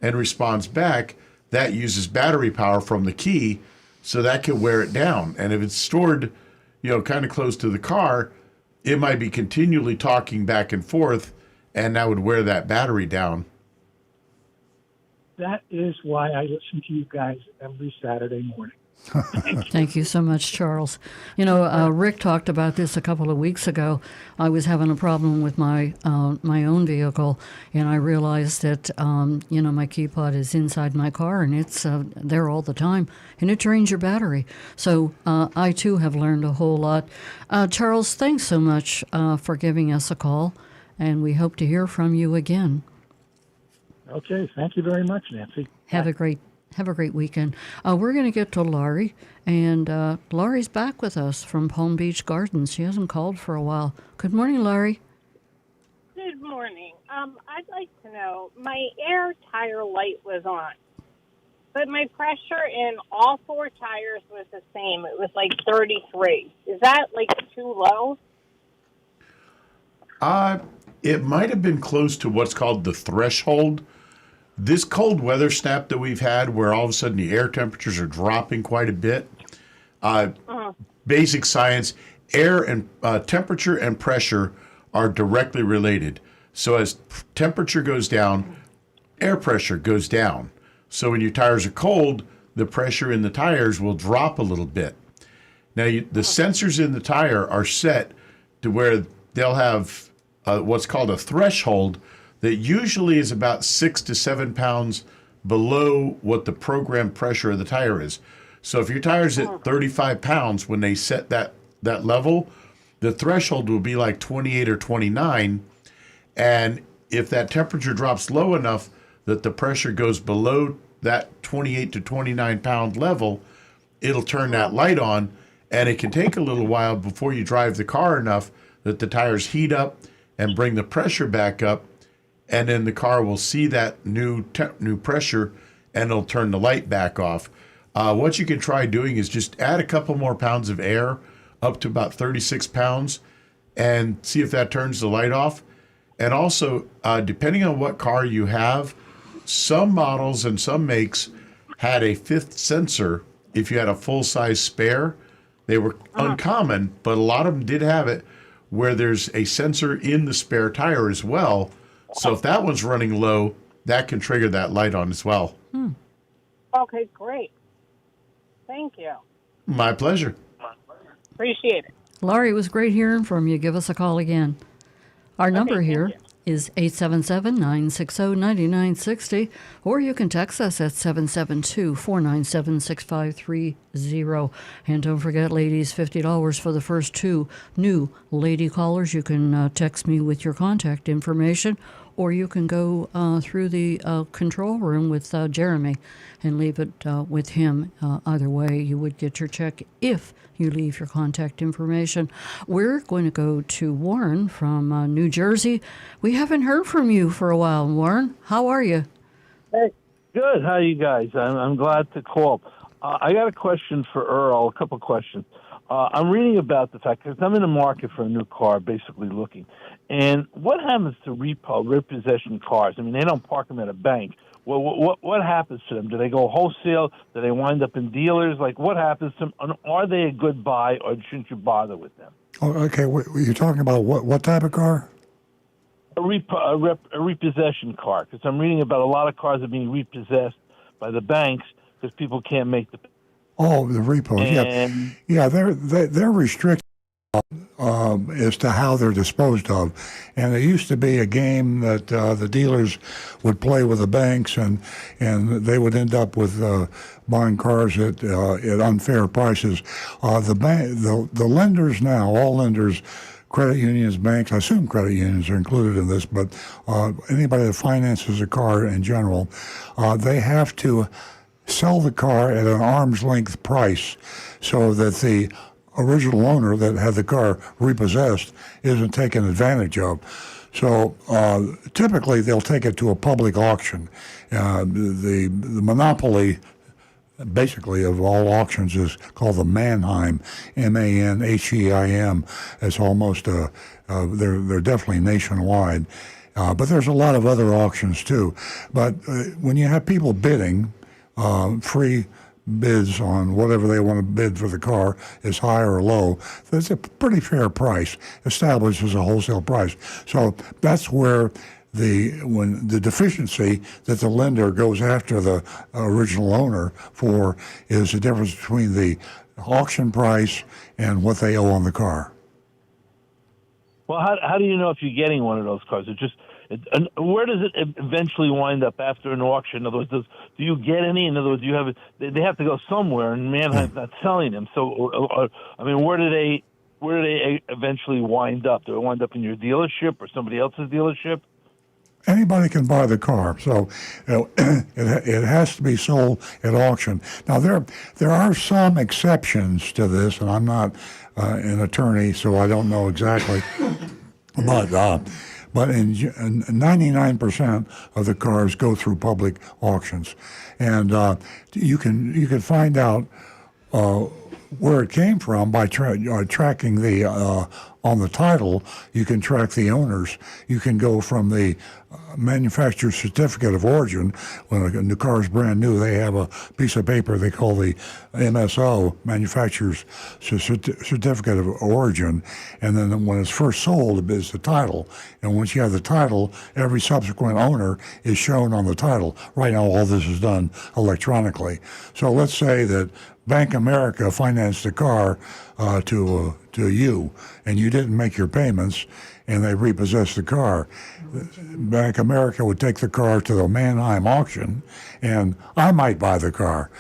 and responds back, that uses battery power from the key, so that can wear it down. And if it's stored, kind of close to the car, it might be continually talking back and forth, and that would wear that battery down. That is why I listen to you guys every Saturday morning. Thank you so much, Charles. Rick talked about this a couple of weeks ago. I was having a problem with my own vehicle, and I realized that my key pod is inside my car, and it's there all the time, and it drains your battery. So I too have learned a whole lot. Charles, thanks so much for giving us a call, and we hope to hear from you again. Okay, thank you very much, Nancy. Have a great weekend. We're going to get to Laurie, and Laurie's back with us from Palm Beach Gardens. She hasn't called for a while. Good morning, Laurie. Good morning. I'd like to know, my air tire light was on, but my pressure in all four tires was the same. It was like 33. Is that too low? It might have been close to what's called the threshold. This cold weather snap that we've had, where all of a sudden the air temperatures are dropping quite a bit, basic science, air and temperature and pressure are directly related. So as temperature goes down, air pressure goes down. So when your tires are cold, the pressure in the tires will drop a little bit. Now, the sensors in the tire are set to where they'll have what's called a threshold that usually is about 6 to 7 pounds below what the programmed pressure of the tire is. So if your tire's at 35 pounds, when they set that level, the threshold will be like 28 or 29. And if that temperature drops low enough that the pressure goes below that 28 to 29 pound level, it'll turn that light on, and it can take a little while before you drive the car enough that the tires heat up and bring the pressure back up, and then the car will see that new pressure, and it'll turn the light back off. What you can try doing is just add a couple more pounds of air, up to about 36 pounds, and see if that turns the light off. And also, depending on what car you have, some models and some makes had a fifth sensor if you had a full-size spare. They were uncommon, but a lot of them did have it, where there's a sensor in the spare tire as well. So if that one's running low, that can trigger that light on as well. Okay, great. Thank you. My pleasure. Appreciate it. Laurie, it was great hearing from you. Give us a call again. Our number here is 877-960-9960, or you can text us at 772-497-6530. And don't forget, ladies, $50 for the first 2 new lady callers. You can text me with your contact information, or you can go through the control room with Jeremy and leave it with him. Either way, you would get your check if you leave your contact information. We're going to go to Warren from New Jersey. We haven't heard from you for a while, Warren. How are you? Hey, good. How are you guys? I'm glad to call. I got a question for Earl, a couple questions. I'm reading about the fact, because I'm in the market for a new car, basically looking. And what happens to repossession cars? I mean, they don't park them at a bank. What happens to them? Do they go wholesale? Do they wind up in dealers? What happens to them? Are they a good buy, or shouldn't you bother with them? Oh, okay. You're talking about what type of car? A repossession car, because I'm reading about a lot of cars are being repossessed by the banks because people can't make the. Oh, the repos. Yeah. They're restricted as to how they're disposed of, and it used to be a game that the dealers would play with the banks, and they would end up with buying cars at unfair prices. The lenders now, all lenders, credit unions, banks, I assume credit unions are included in this, but anybody that finances a car in general, they have to sell the car at an arm's length price so that the original owner that had the car repossessed isn't taken advantage of. So typically they'll take it to a public auction. The monopoly, basically, of all auctions is called the Mannheim, Manheim. It's almost they're definitely nationwide, but there's a lot of other auctions too. But when you have people bidding, free bids on whatever they want to bid for the car is high or low, that's a pretty fair price, established as a wholesale price. So that's where when the deficiency that the lender goes after the original owner for is the difference between the auction price and what they owe on the car. Well, how do you know if you're getting one of those cars? And where does it eventually wind up after an auction? In other words, do you get any? In other words, they have to go somewhere, and Mannheim's not selling them. So, I mean, where do they eventually wind up? Do they wind up in your dealership or somebody else's dealership? Anybody can buy the car, so it has to be sold at auction. Now there are some exceptions to this, and I'm not an attorney, so I don't know exactly, but in 99% of the cars go through public auctions, and you can find out where it came from by tracking the on the title. You can track the owners. You can go from the manufacturer's certificate of origin. When a new car is brand new, they have a piece of paper they call the MSO, manufacturer's certificate of origin, and then when it's first sold, it's the title. And once you have the title, every subsequent owner is shown on the title. Right now, all this is done electronically. So let's say that Bank America financed a car to you, and you didn't make your payments, and they repossessed the car. Bank America would take the car to the Mannheim auction, and I might buy the car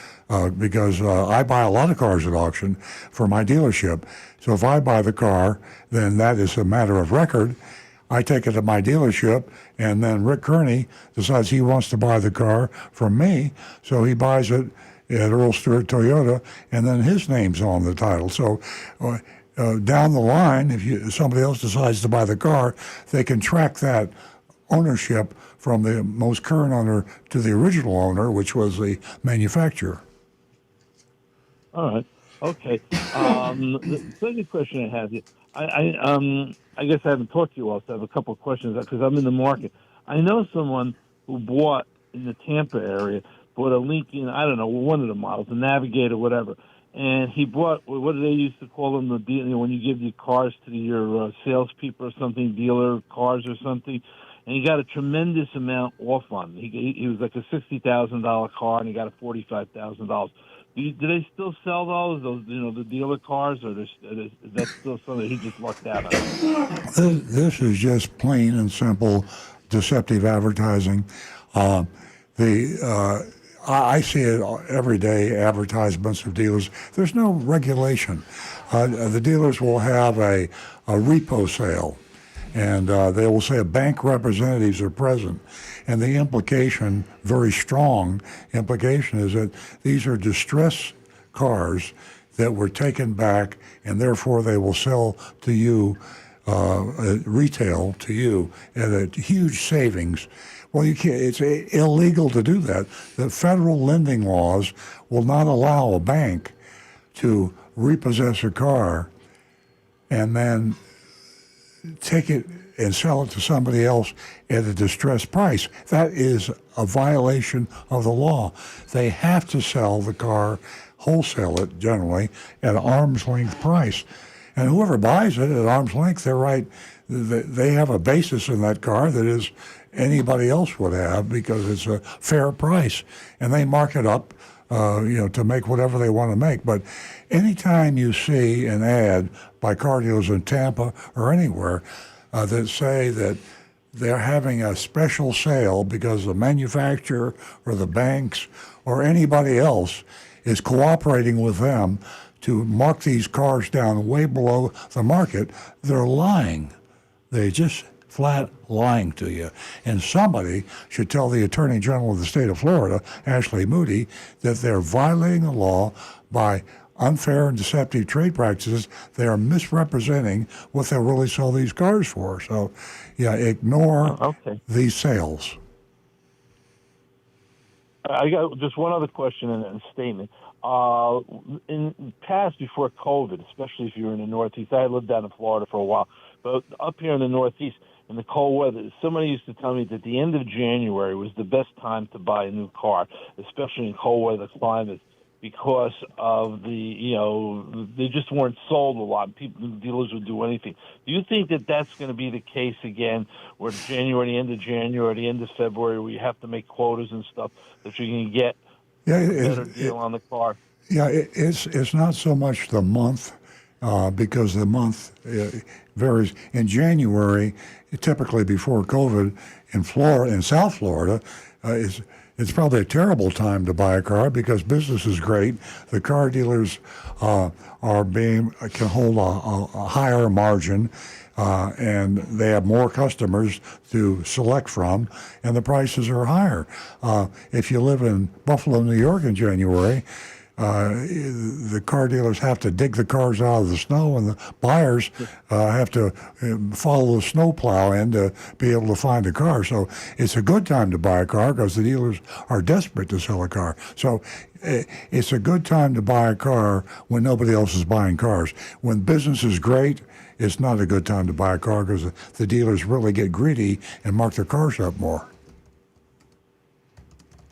because I buy a lot of cars at auction for my dealership. So if I buy the car, then that is a matter of record. I take it to my dealership, and then Rick Kearney decides he wants to buy the car from me, so he buys it at Earl Stewart Toyota, and then his name's on the title. So down the line, if somebody else decides to buy the car, they can track that ownership from the most current owner to the original owner, which was the manufacturer. All right. Okay. The second question I have, I guess I haven't talked to you all, so I have a couple of questions because I'm in the market. I know someone who bought in the Tampa area, bought a Lincoln, I don't know, one of the models, a Navigator, whatever. And he bought, what do they used to call them, when you give your cars to your salespeople or something, dealer cars or something, and he got a tremendous amount off on it. He was like a $60,000 car, and he got a $45,000. Do they still sell those the dealer cars, or is that still something he just lucked out on? This is just plain and simple deceptive advertising. I see it every day, advertisements of dealers. There's no regulation. The dealers will have a repo sale, and they will say bank representatives are present. And the implication, very strong implication, is that these are distressed cars that were taken back, and therefore they will sell to you, retail to you, at a huge savings. Well, you can't. It's illegal to do that. The federal lending laws will not allow a bank to repossess a car and then take it and sell it to somebody else at a distressed price. That is a violation of the law. They have to sell the car, wholesale it generally, at arm's length price. And whoever buys it at arm's length, they're right. They have a basis in that car that is anybody else would have because it's a fair price. And they mark it up, to make whatever they want to make. But anytime you see an ad by car dealers in Tampa or anywhere that say that they're having a special sale because the manufacturer or the banks or anybody else is cooperating with them to mark these cars down way below the market, they're lying. They just flat lying to you. And somebody should tell the Attorney General of the state of Florida, Ashley Moody, that they're violating the law by unfair and deceptive trade practices. They are misrepresenting what they'll really sell these cars for. So, yeah, ignore Okay. these sales. I got just one other question and a statement. In past, before COVID, especially if you're in the Northeast, I lived down in Florida for a while, but up here in the Northeast, in the cold weather, somebody used to tell me that the end of January was the best time to buy a new car, especially in cold weather climates, because of they just weren't sold a lot. Dealers would do anything. Do you think that that's going to be the case again, where the end of January, the end of February, where you have to make quotas and stuff that you can get a better deal on the car? Yeah, it's not so much the month, because the month varies. In January, typically before COVID, in South Florida, it's probably a terrible time to buy a car because business is great. The car dealers can hold a higher margin, and they have more customers to select from, and the prices are higher. If you live in Buffalo, New York in January, the car dealers have to dig the cars out of the snow, and the buyers have to follow the snow plow in to be able to find a car. So it's a good time to buy a car because the dealers are desperate to sell a car. So it's a good time to buy a car when nobody else is buying cars. When business is great, it's not a good time to buy a car because the dealers really get greedy and mark their cars up more.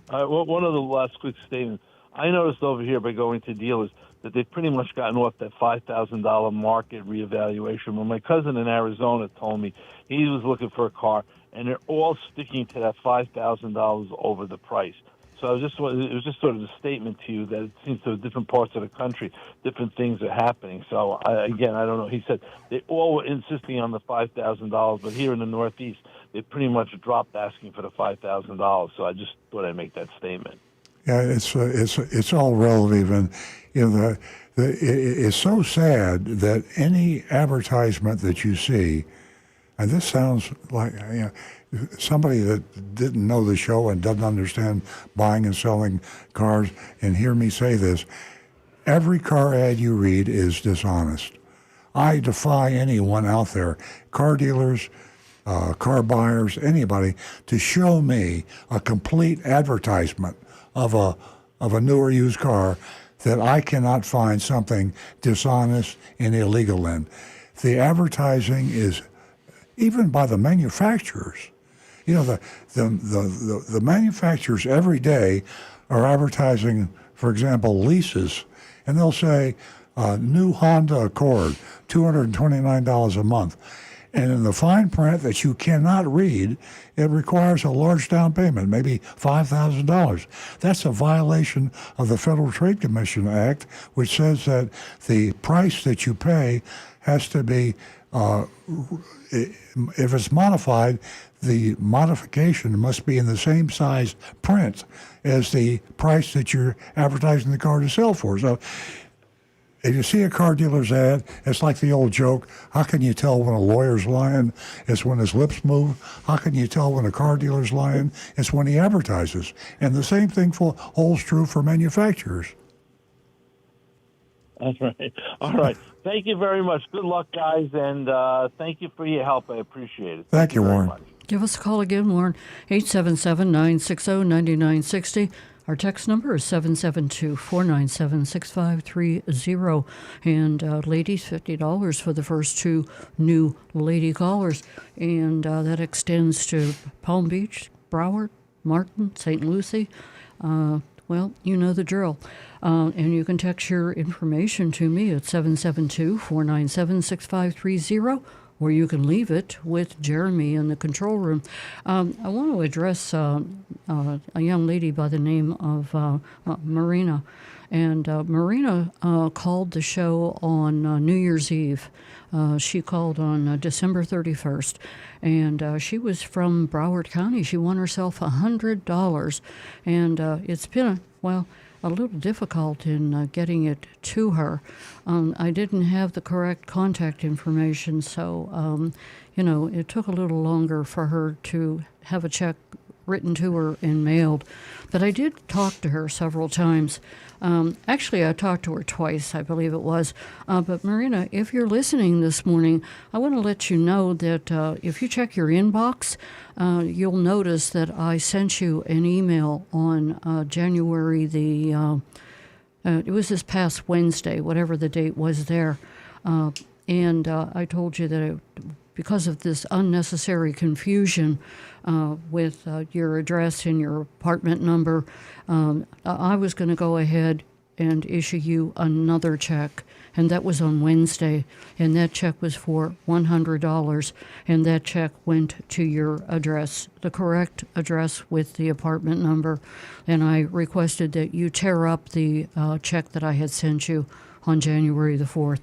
One of the last quick statements. I noticed over here by going to dealers that they've pretty much gotten off that $5,000 market reevaluation. When my cousin in Arizona told me he was looking for a car, and they're all sticking to that $5,000 over the price. So it was just sort of a statement to you that it seems to different parts of the country, different things are happening. So I don't know. He said they all were insisting on the $5,000, but here in the Northeast, they pretty much dropped asking for the $5,000. So I just thought I'd make that statement. Yeah, it's all relative, and it's so sad that any advertisement that you see, and this sounds like somebody that didn't know the show and doesn't understand buying and selling cars, and hear me say this: every car ad you read is dishonest. I defy anyone out there, car dealers, car buyers, anybody, to show me a complete advertisement of a newer used car that I cannot find something dishonest and illegal in. The advertising is, even by the manufacturers, the manufacturers every day are advertising, for example, leases, and they'll say new Honda Accord, $229 a month. And in the fine print that you cannot read, it requires a large down payment, maybe $5,000. That's a violation of the Federal Trade Commission Act, which says that the price that you pay has to be, if it's modified, the modification must be in the same size print as the price that you're advertising the car to sell for. So if you see a car dealer's ad, it's like the old joke, how can you tell when a lawyer's lying? It's when his lips move. How can you tell when a car dealer's lying? It's when he advertises. And the same thing holds true for manufacturers. That's right. All right. Thank you very much. Good luck, guys, and thank you for your help. I appreciate it. Thank you, very Warren. much. Give us a call again, Warren, 877-960-9960. Our text number is 772-497-6530. And ladies, $50 for the first two new lady callers. And that extends to Palm Beach, Broward, Martin, St. Lucie. Well, you know the drill. And you can text your information to me at 772-497-6530. Or you can leave it with Jeremy in the control room. I want to address a young lady by the name of Marina. And Marina called the show on New Year's Eve. She called on December 31st. And she was from Broward County. She won herself $100. And it's been, a little difficult in getting it to her. I didn't have the correct contact information, so, it took a little longer for her to have a check written to her and mailed. But I did talk to her several times. Actually, I talked to her twice, I believe it was. But Marina, if you're listening this morning, I want to let you know that if you check your inbox, you'll notice that I sent you an email on January the, it was this past Wednesday, whatever the date was there. And I told you that because of this unnecessary confusion with your address and your apartment number, I was going to go ahead and issue you another check. And that was on Wednesday. And that check was for $100. And that check went to your address, the correct address with the apartment number. And I requested that you tear up the check that I had sent you on January the 4th.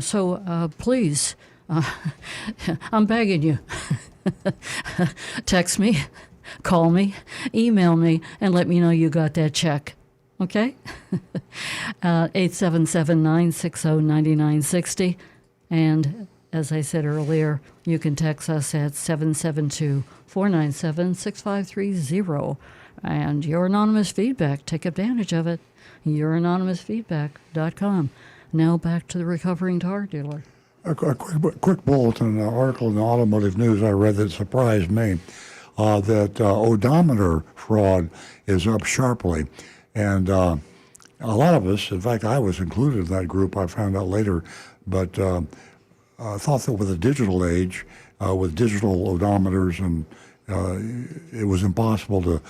So please, I'm begging you, text me, call me, email me, and let me know you got that check. Okay? 877-960-9960. And as I said earlier, you can text us at 772-497-6530. And your anonymous feedback, take advantage of it. YourAnonymousFeedback.com. Now back to the recovering car dealer. A quick bulletin article in the Automotive News I read that surprised me, that odometer fraud is up sharply. And a lot of us, in fact, I was included in that group, I found out later, but thought that with the digital age, with digital odometers, and it was impossible to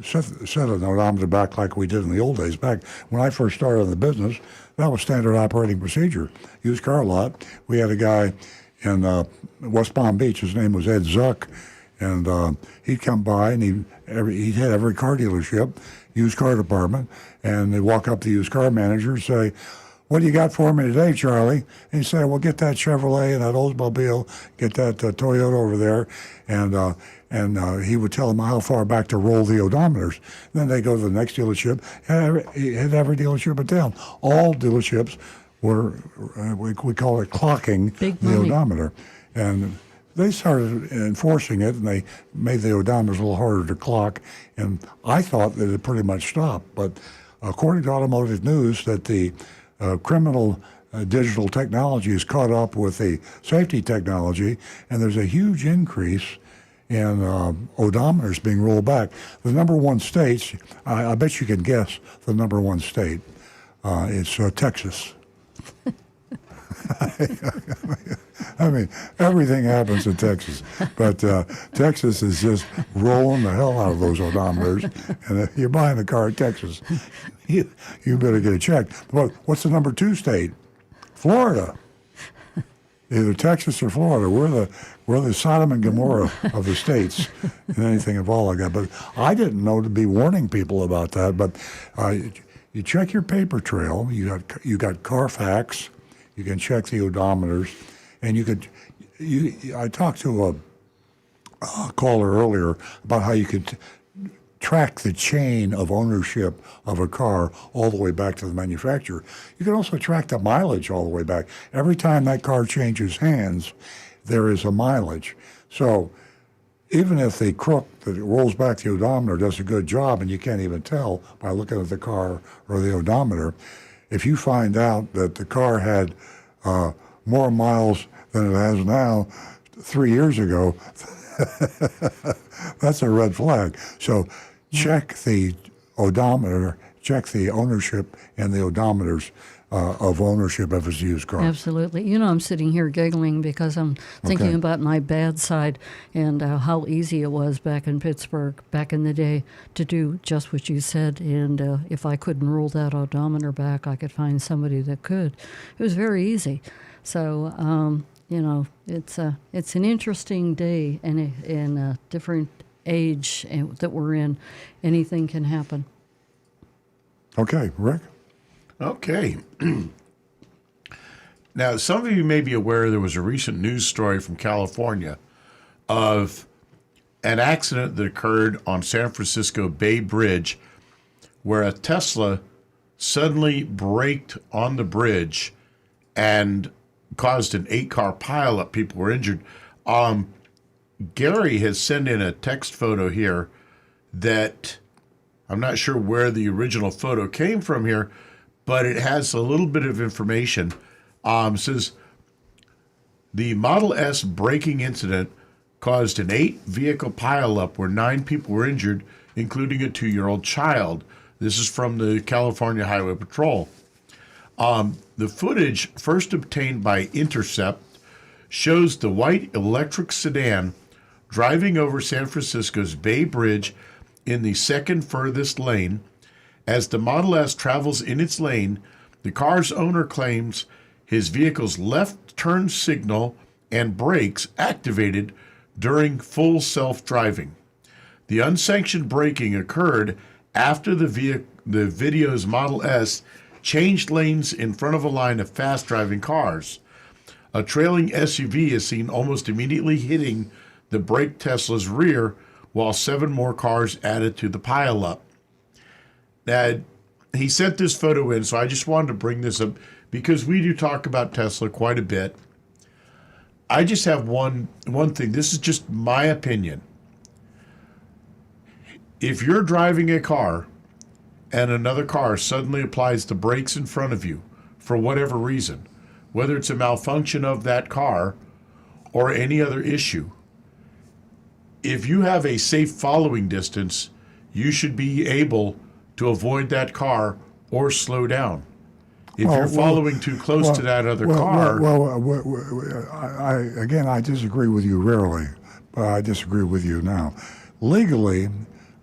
set an odometer back like we did in the old days. Back when I first started in the business, that was standard operating procedure. Used car lot. We had a guy in West Palm Beach. His name was Ed Zuck, and he'd come by, and he'd had every car dealership, used car department, and they'd walk up to the used car manager and say, "What do you got for me today, Charlie?" And he'd say, "Well, get that Chevrolet and that Oldsmobile, get that Toyota over there," and he would tell them how far back to roll the odometers. Then they go to the next dealership, he had every dealership in town. All dealerships were, we call it clocking the odometer. And they started enforcing it, and they made the odometers a little harder to clock. And I thought that it pretty much stopped. But according to Automotive News, that the criminal digital technology is caught up with the safety technology, and there's a huge increase in odometers being rolled back. The number one states, I bet you can guess the number one state. It's Texas. I mean, everything happens in Texas, but Texas is just rolling the hell out of those odometers. And if you're buying a car in Texas, you better get it checked. But what's the number two state? Florida. Either Texas or Florida. We're the Sodom and Gomorrah of the states, and anything involved like that. But I didn't know to be warning people about that. But you check your paper trail. You got Carfax. You can check the odometers, and I talked to a caller earlier about how you could track the chain of ownership of a car all the way back to the manufacturer. You can also track the mileage all the way back. Every time that car changes hands, there is a mileage. So even if the crook that rolls back the odometer does a good job, and you can't even tell by looking at the car or the odometer, if you find out that the car had more miles than it has now 3 years ago, that's a red flag. So check the odometer, check the ownership and the odometers of ownership of his used car. Absolutely. You know, I'm sitting here giggling because I'm thinking about my bad side and how easy it was back in Pittsburgh, back in the day, to do just what you said. And if I couldn't roll that odometer back, I could find somebody that could. It was very easy. So, you know, it's an interesting day and in a different age that we're in. Anything can happen. Okay, Rick? Okay. Now, some of you may be aware there was a recent news story from California of an accident that occurred on San Francisco Bay Bridge where a Tesla suddenly braked on the bridge and caused an 8-car pileup. People were injured. Gary has sent in a text photo here that I'm not sure where the original photo came from here, but it has a little bit of information. It says the Model S braking incident caused an 8-vehicle pileup where 9 people were injured, including a 2-year-old child. This is from the California Highway Patrol. The footage, first obtained by Intercept, shows the white electric sedan driving over San Francisco's Bay Bridge in the second furthest lane. As the Model S travels in its lane, the car's owner claims his vehicle's left turn signal and brakes activated during full self-driving. The unsanctioned braking occurred after the video's Model S changed lanes in front of a line of fast-driving cars. A trailing SUV is seen almost immediately hitting the braked Tesla's rear, while 7 more cars added to the pileup. Now, he sent this photo in, so I just wanted to bring this up because we do talk about Tesla quite a bit. I just have one thing. This is just my opinion. If you're driving a car and another car suddenly applies the brakes in front of you for whatever reason, whether it's a malfunction of that car or any other issue, if you have a safe following distance, you should be able to avoid that car or slow down. If you're following too close to that other car... I disagree with you rarely, but I disagree with you now. Legally,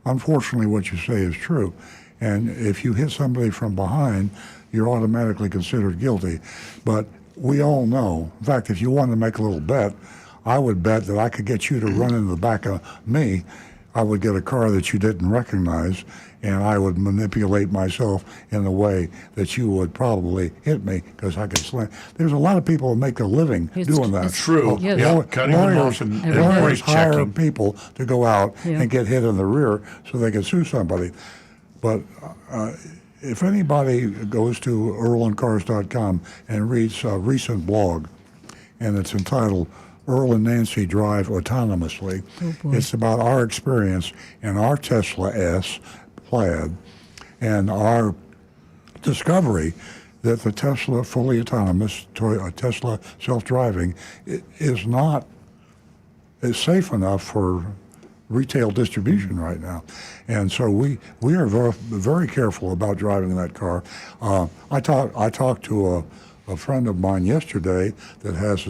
unfortunately, what you say is true. And if you hit somebody from behind, you're automatically considered guilty. But we all know, in fact, if you wanted to make a little bet, I would bet that I could get you to run into the back of me. I would get a car that you didn't recognize, and I would manipulate myself in a way that you would probably hit me because I could slam. There's a lot of people who make a living doing that. True. Cutting them off and lawyers hire checking. people to go out and get hit in the rear so they can sue somebody. But if anybody goes to earlandcars.com and reads a recent blog, and it's entitled Earl and Nancy Drive Autonomously. It's about our experience in our Tesla S Plaid and our discovery that the Tesla fully autonomous, Tesla self-driving, is safe enough for retail distribution right now. And so we are very, very careful about driving that car. I talked to a friend of mine yesterday that has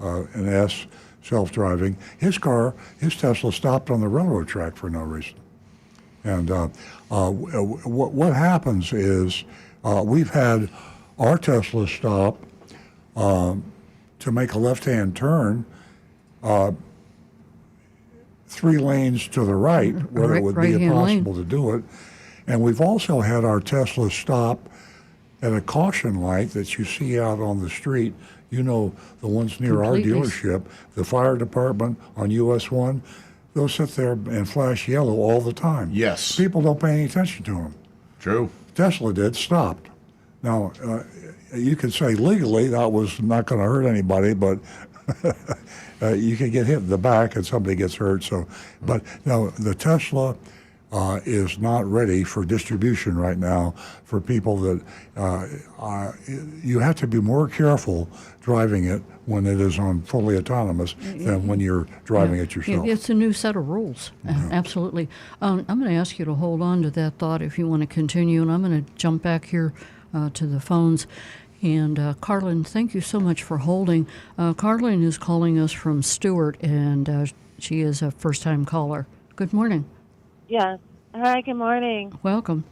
an S self-driving. His Tesla stopped on the railroad track for no reason. And what happens is we've had our Tesla stop to make a left-hand turn 3 lanes to the right, where it would be impossible to do it. And we've also had our Tesla stop at a caution light that you see out on the street. You know, the ones near our dealership, the fire department on US 1, they'll sit there and flash yellow all the time. Yes. People don't pay any attention to them. True. Tesla did, stopped. Now, you could say legally that was not going to hurt anybody, but you could get hit in the back and somebody gets hurt. So, but no, the Tesla is not ready for distribution right now for people that you have to be more careful driving it when it is on fully autonomous than when you're driving it yourself. It's a new set of rules. Absolutely. I'm going to ask you to hold on to that thought if you want to continue, and I'm going to jump back here to the phones. And Carlin, thank you so much for holding. Carlin is calling us from Stewart, and she is a first-time caller. Good morning. Yes. Hi, good morning. Welcome.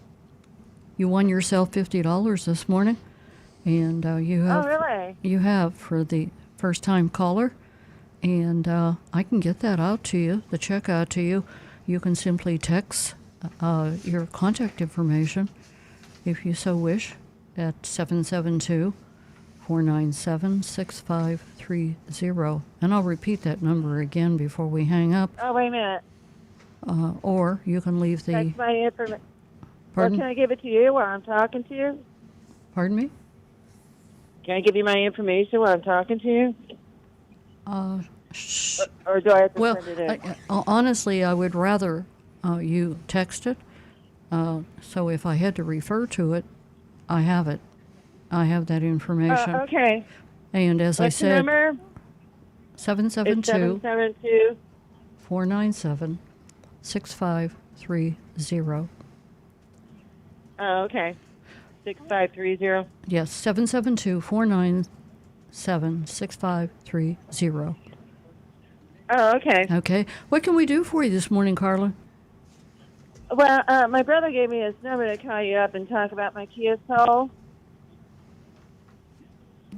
You won yourself $50 this morning, and you have. Oh, really? You have for the first-time caller, and I can get that out to you, the check out to you. You can simply text your contact information, if you so wish, at 772-497-6530. And I'll repeat that number again before we hang up. Oh, wait a minute. Or you can leave the... Text my information. Pardon? Or can I give it to you while I'm talking to you? Pardon me? Can I give you my information while I'm talking to you? Or do I have to send it in? Honestly, I would rather you texted. So if I had to refer to it, I have it. I have that information. Okay. And as I What's the said, number? 772 It's 772. 497 6530. Oh, okay. 6530. Yes, 772 497 6530. Oh, okay. Okay. What can we do for you this morning, Carla? Well, my brother gave me his number to call you up and talk about my Kia Soul.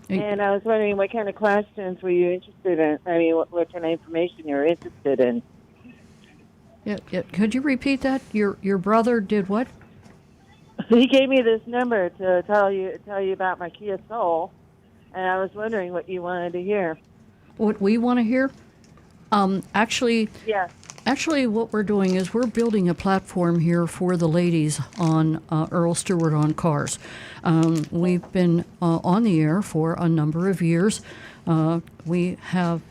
And I was wondering what kind of questions were you interested in? I mean, what kind of information you're interested in? Yeah. Could you repeat that? Your brother did what? He gave me this number to tell you about my Kia Soul, and I was wondering what you wanted to hear. What we want to hear? Actually, Yes. Actually, what we're doing is we're building a platform here for the ladies on Earl Stewart on Cars. We've been on the air for a number of years. We have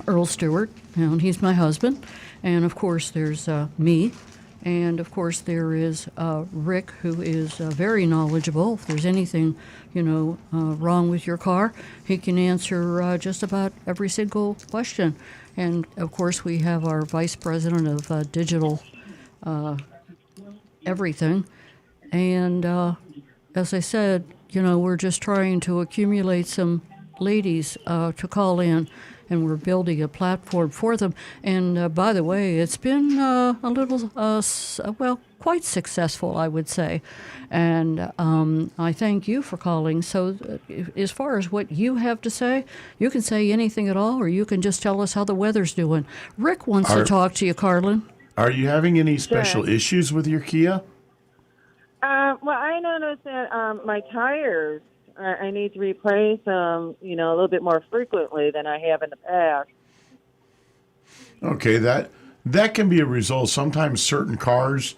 Earl Stewart, and he's my husband. And of course, there's me. And of course, there is Rick, who is very knowledgeable. If there's anything, wrong with your car, he can answer just about every single question. And of course, we have our vice president of digital everything. And as I said, we're just trying to accumulate some ladies to call in, and we're building a platform for them. And by the way, it's been a little, quite successful, I would say. And I thank you for calling. So as far as what you have to say, you can say anything at all, or you can just tell us how the weather's doing. Rick wants to talk to you, Carlin. Are you having any special issues with your Kia? Well, I noticed that my tires, I need to replace them, a little bit more frequently than I have in the past. Okay, that can be a result. Sometimes certain cars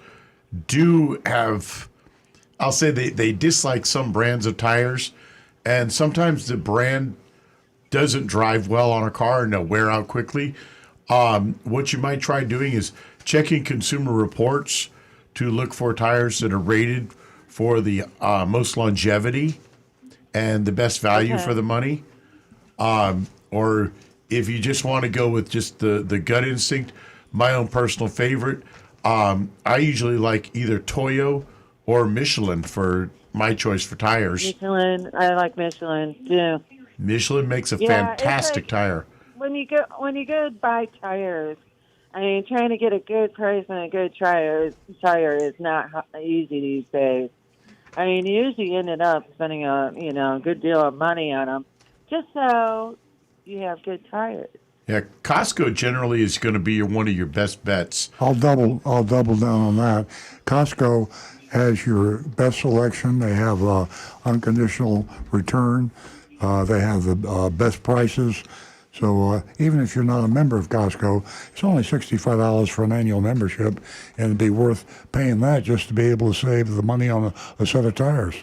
do have, I'll say they dislike some brands of tires, and sometimes the brand doesn't drive well on a car and they'll wear out quickly. What you might try doing is checking Consumer Reports to look for tires that are rated for the most longevity and the best value for the money. Or if you just want to go with just the gut instinct, my own personal favorite, I usually like either Toyo or Michelin for my choice for tires. Michelin, I like Michelin too. Michelin makes a Yeah, fantastic tire. When you go to buy tires, I mean, trying to get a good price on a good tire is not easy these days. I mean, you usually ended up spending a good deal of money on them just so you have good tires. Yeah, Costco generally is going to be one of your best bets. I'll double down on that. Costco has your best selection. They have unconditional return. They have the best prices. So even if you're not a member of Costco, it's only $65 for an annual membership, and it'd be worth paying that just to be able to save the money on a set of tires.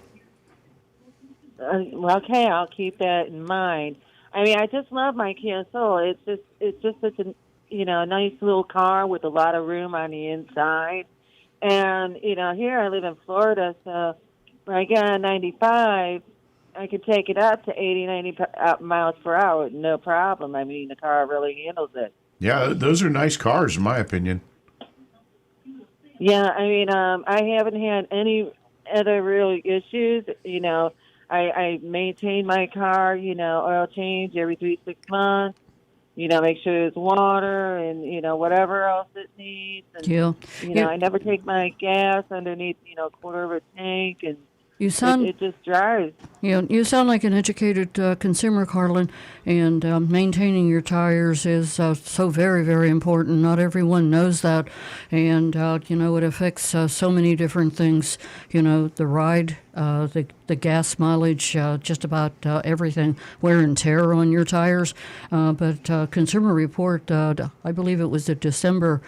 Okay, I'll keep that in mind. I mean, I just love my Kia Soul. It's just such a nice little car with a lot of room on the inside. And here I live in Florida, so when I get on 95, I could take it up to 80, 90 miles per hour, no problem. I mean, the car really handles it. Yeah, those are nice cars, in my opinion. Yeah, I mean, I haven't had any other real issues. I maintain my car, oil change every 3-6 months. Make sure there's water and, whatever else it needs. And, Yeah. I never take my gas underneath, a quarter of a tank, and it just drives. You sound like an educated consumer, Carlin, and maintaining your tires is so very, very important. Not everyone knows that, and it affects so many different things. The ride, the gas mileage, just about everything, wear and tear on your tires. But Consumer Report, I believe it was the December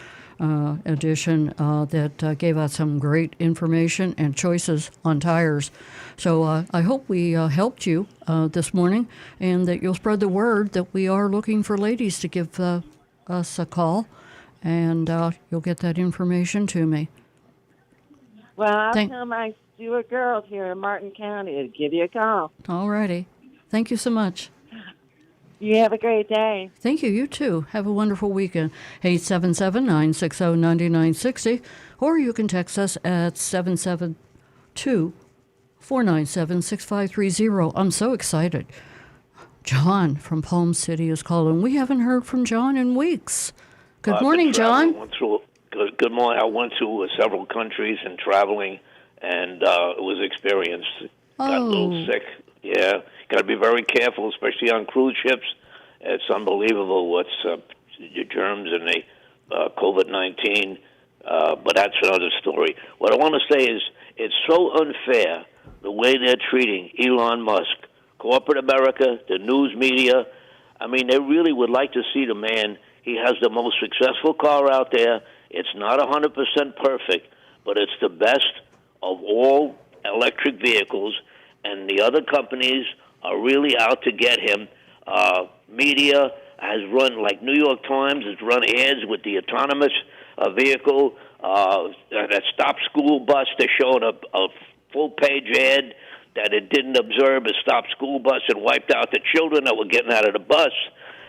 edition that gave out some great information and choices on tires. So I hope we helped you this morning, and that you'll spread the word that we are looking for ladies to give us a call. and you'll get that information to me. Well, I'll Thank- tell my Stewart girls here in Martin County to give you a call. All righty. Thank you so much. You have a great day. Thank you. You too. Have a wonderful weekend. 877-960-9960, or you can text us at 772-497-6530. I'm so excited. John from Palm City is calling. We haven't heard from John in weeks. Good morning, John. Good morning. I went to several countries and traveling, and it was experienced. Got a little sick. Yeah, got to be very careful, especially on cruise ships. It's unbelievable what's the germs and the COVID-19, but that's another story. What I want to say is it's so unfair the way they're treating Elon Musk, corporate America, the news media. I mean, they really would like to see the man. He has the most successful car out there. It's not 100% perfect, but it's the best of all electric vehicles, and the other companies are really out to get him. Media has run, like New York Times has run ads with the autonomous vehicle that stopped school bus. They're showing a full-page ad that it didn't observe a stopped school bus and wiped out the children that were getting out of the bus.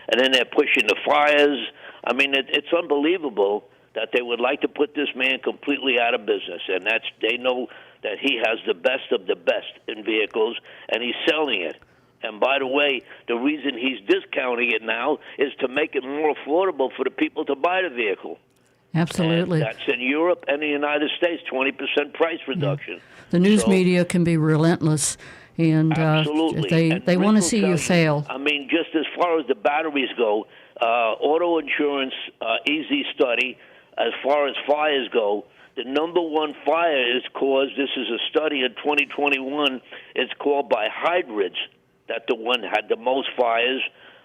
And then they're pushing the fires. I mean, it's unbelievable that they would like to put this man completely out of business. And they know that he has the best of the best in vehicles, and he's selling it. And by the way, the reason he's discounting it now is to make it more affordable for the people to buy the vehicle. Absolutely. And that's in Europe and the United States, 20% price reduction. The news media can be relentless, and they want to see you fail. I mean, just as far as the batteries go, auto insurance, easy study. As far as fires go, the number one fire is caused, this is a study in 2021, it's called by hybrids, that the one had the most fires.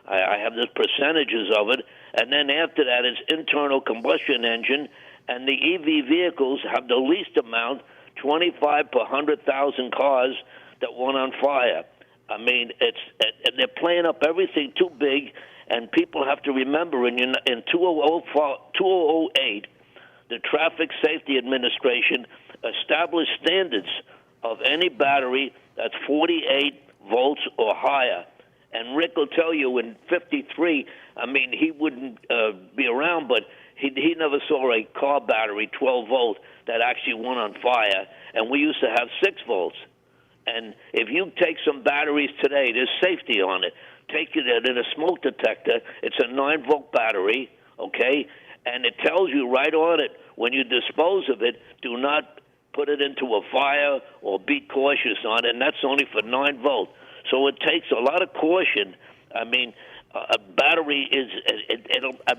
I have the percentages of it. And then after that, it's internal combustion engine, and the EV vehicles have the least amount, 25 per 100,000 cars that went on fire. I mean, they're playing up everything too big, and people have to remember in 2008, the Traffic Safety Administration established standards of any battery that's 48 volts or higher. And Rick will tell you in 53, I mean, he wouldn't be around, but he never saw a car battery, 12 volt, that actually went on fire. And we used to have 6 volts. And if you take some batteries today, there's safety on it. Take it in a smoke detector. It's a 9-volt battery, okay? And it tells you right on it, when you dispose of it, do not put it into a fire or be cautious on it, and that's only for 9 volt. So it takes a lot of caution. I mean, a battery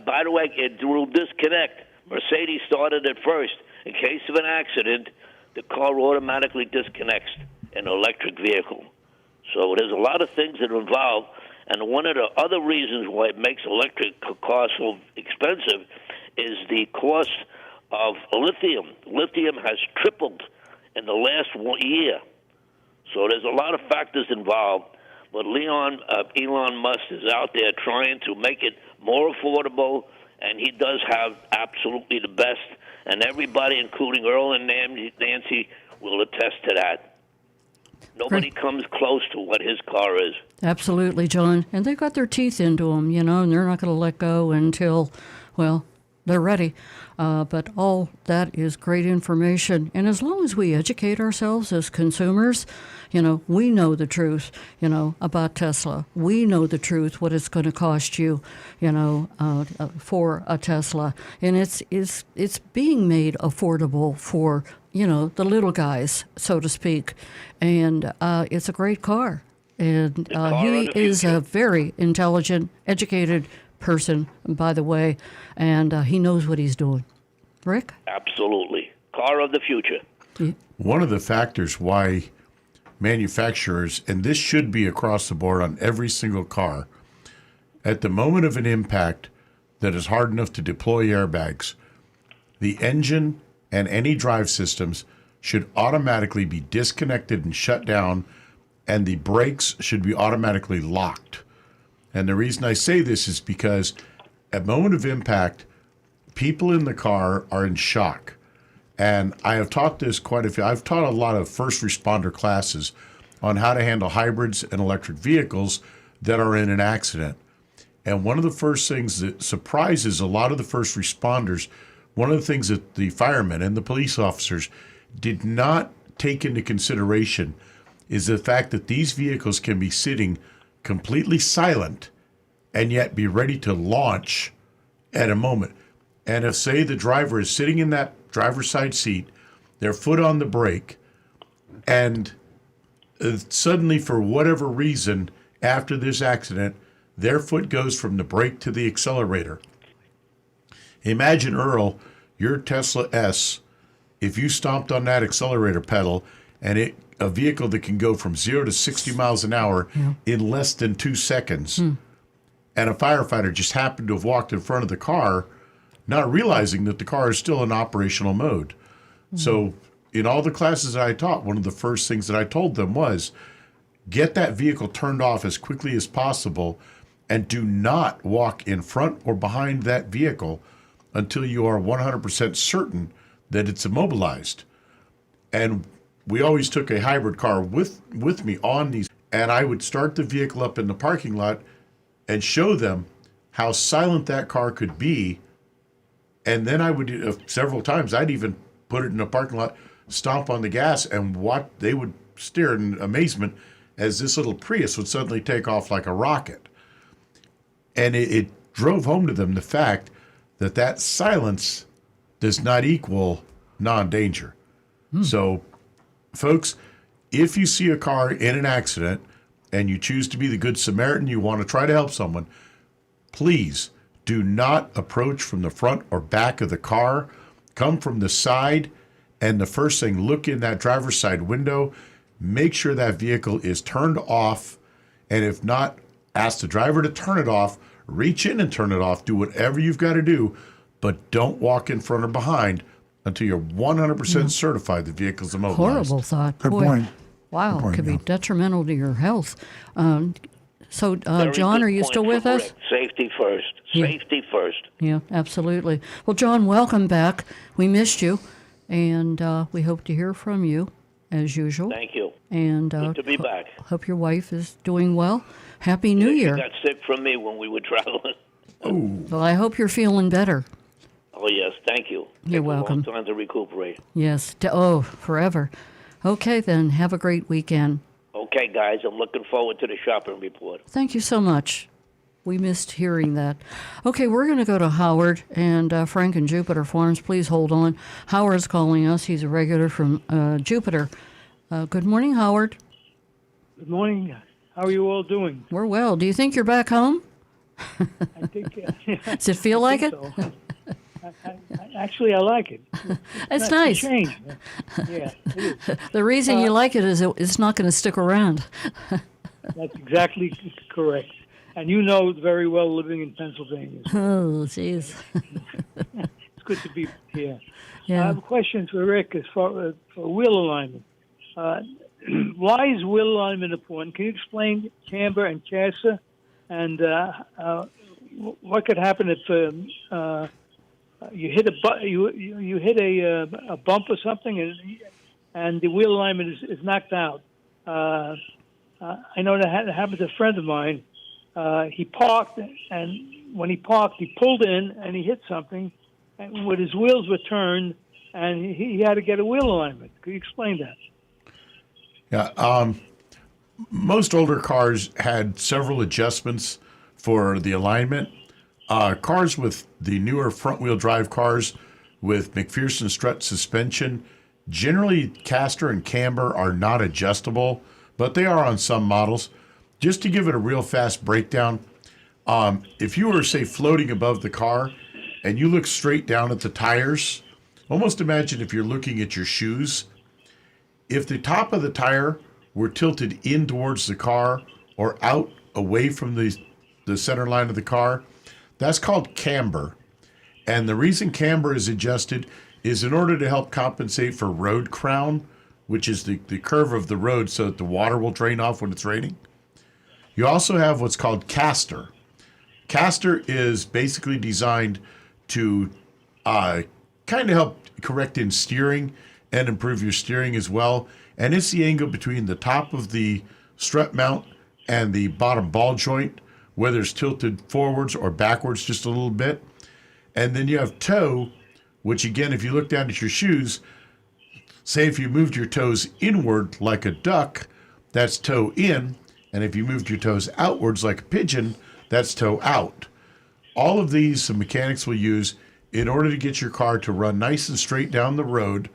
by the way, it will disconnect. Mercedes started it first. In case of an accident, the car automatically disconnects an electric vehicle. So there's a lot of things that are involved, and one of the other reasons why it makes electric cars so expensive is the cost of lithium. Lithium has tripled in the last 1 year. So there's a lot of factors involved, but Elon Musk is out there trying to make it more affordable, and he does have absolutely the best, and everybody, including Earl and Nancy, will attest to that. Nobody comes close to what his car is. Absolutely, John. And they've got their teeth into them, and they're not going to let go until, well, they're ready. But all that is great information. And as long as we educate ourselves as consumers, we know the truth, about Tesla. We know the truth, what it's going to cost you, for a Tesla. And it's being made affordable for, the little guys, so to speak. And it's a great car. And he is a very intelligent, educated person, by the way, and he knows what he's doing. Rick? Absolutely. Car of the future. Yeah. One of the factors why manufacturers, and this should be across the board on every single car, at the moment of an impact that is hard enough to deploy airbags, the engine and any drive systems should automatically be disconnected and shut down, and the brakes should be automatically locked. And the reason I say this is because at moment of impact, people in the car are in shock. And I have taught this quite a few. I've taught a lot of first responder classes on how to handle hybrids and electric vehicles that are in an accident. And one of the first things that surprises a lot of the first responders, one of the things that the firemen and the police officers did not take into consideration is the fact that these vehicles can be sitting completely silent and yet be ready to launch at a moment. And if, say, the driver is sitting in that driver's side seat, their foot on the brake, and suddenly, for whatever reason, after this accident, their foot goes from the brake to the accelerator. Imagine, Earl, your Tesla S, if you stomped on that accelerator pedal and a vehicle that can go from 0 to 60 miles an hour in less than 2 seconds, and a firefighter just happened to have walked in front of the car, not realizing that the car is still in operational mode. So in all the classes that I taught, one of the first things that I told them was, get that vehicle turned off as quickly as possible and do not walk in front or behind that vehicle until you are 100% certain that it's immobilized. And we always took a hybrid car with me on these, and I would start the vehicle up in the parking lot and show them how silent that car could be. And then I would, several times, I'd even put it in a parking lot, stomp on the gas, and they would stare in amazement as this little Prius would suddenly take off like a rocket. And it drove home to them the fact that silence does not equal non-danger. So, folks, if you see a car in an accident and you choose to be the Good Samaritan, you want to try to help someone, please do not approach from the front or back of the car. Come from the side, and the first thing, look in that driver's side window. Make sure that vehicle is turned off, and if not, ask the driver to turn it off. Reach in and turn it off. Do whatever you've got to do, but don't walk in front or behind until you're 100% certified the vehicle's immobilized. Horrible thought. Good Boy, point. wow, Good point, could yeah. be detrimental to your health. So, Very John, good are you point still with from us? Rick. Safety first. Yeah. Safety first. Yeah, absolutely. Well, John, welcome back. We missed you, and we hope to hear from you as usual. Thank you. And Good to be back. hope your wife is doing well. Happy New Year. She got sick from me when we were traveling. Well, I hope you're feeling better. Oh, yes. Thank you. You're Take welcome. A long time to recuperate. Yes. Forever. Okay, then. Have a great weekend. Okay, guys. I'm looking forward to the shopping report. Thank you so much. We missed hearing that. Okay, we're going to go to Howard and Frank in Jupiter Farms. Please hold on. Howard's calling us. He's a regular from Jupiter. Good morning, Howard. Good morning. How are you all doing? We're well. Do you think you're back home? I think. Does it feel like it? So. Actually, I like it. It's nice. Change. Yeah, it is. The reason you like it is it's not going to stick around. That's exactly correct. And you know very well living in Pennsylvania. Oh, jeez. It's good to be here. Yeah. I have a question for Rick as far as for wheel alignment. Why is wheel alignment important? Can you explain camber and caster? And what could happen if you hit you hit a bump or something and the wheel alignment is knocked out? I know that happened to a friend of mine. He parked, and when he parked, he pulled in and he hit something, and with his wheels were turned, and he had to get a wheel alignment. Could you explain that? Yeah. Most older cars had several adjustments for the alignment. Cars with the newer front-wheel drive cars with McPherson strut suspension, generally caster and camber are not adjustable, but they are on some models. Just to give it a real fast breakdown, if you were, say, floating above the car and you look straight down at the tires, almost imagine if you're looking at your shoes. If the top of the tire were tilted in towards the car or out away from the center line of the car, that's called camber. And the reason camber is adjusted is in order to help compensate for road crown, which is the curve of the road so that the water will drain off when it's raining. You also have what's called caster. Caster is basically designed to kind of help correct in steering and improve your steering as well. And it's the angle between the top of the strut mount and the bottom ball joint, whether it's tilted forwards or backwards just a little bit. And then you have toe, which again, if you look down at your shoes, say if you moved your toes inward like a duck, that's toe in. And if you moved your toes outwards like a pigeon, that's toe out. All of these the mechanics will use in order to get your car to run nice and straight down the road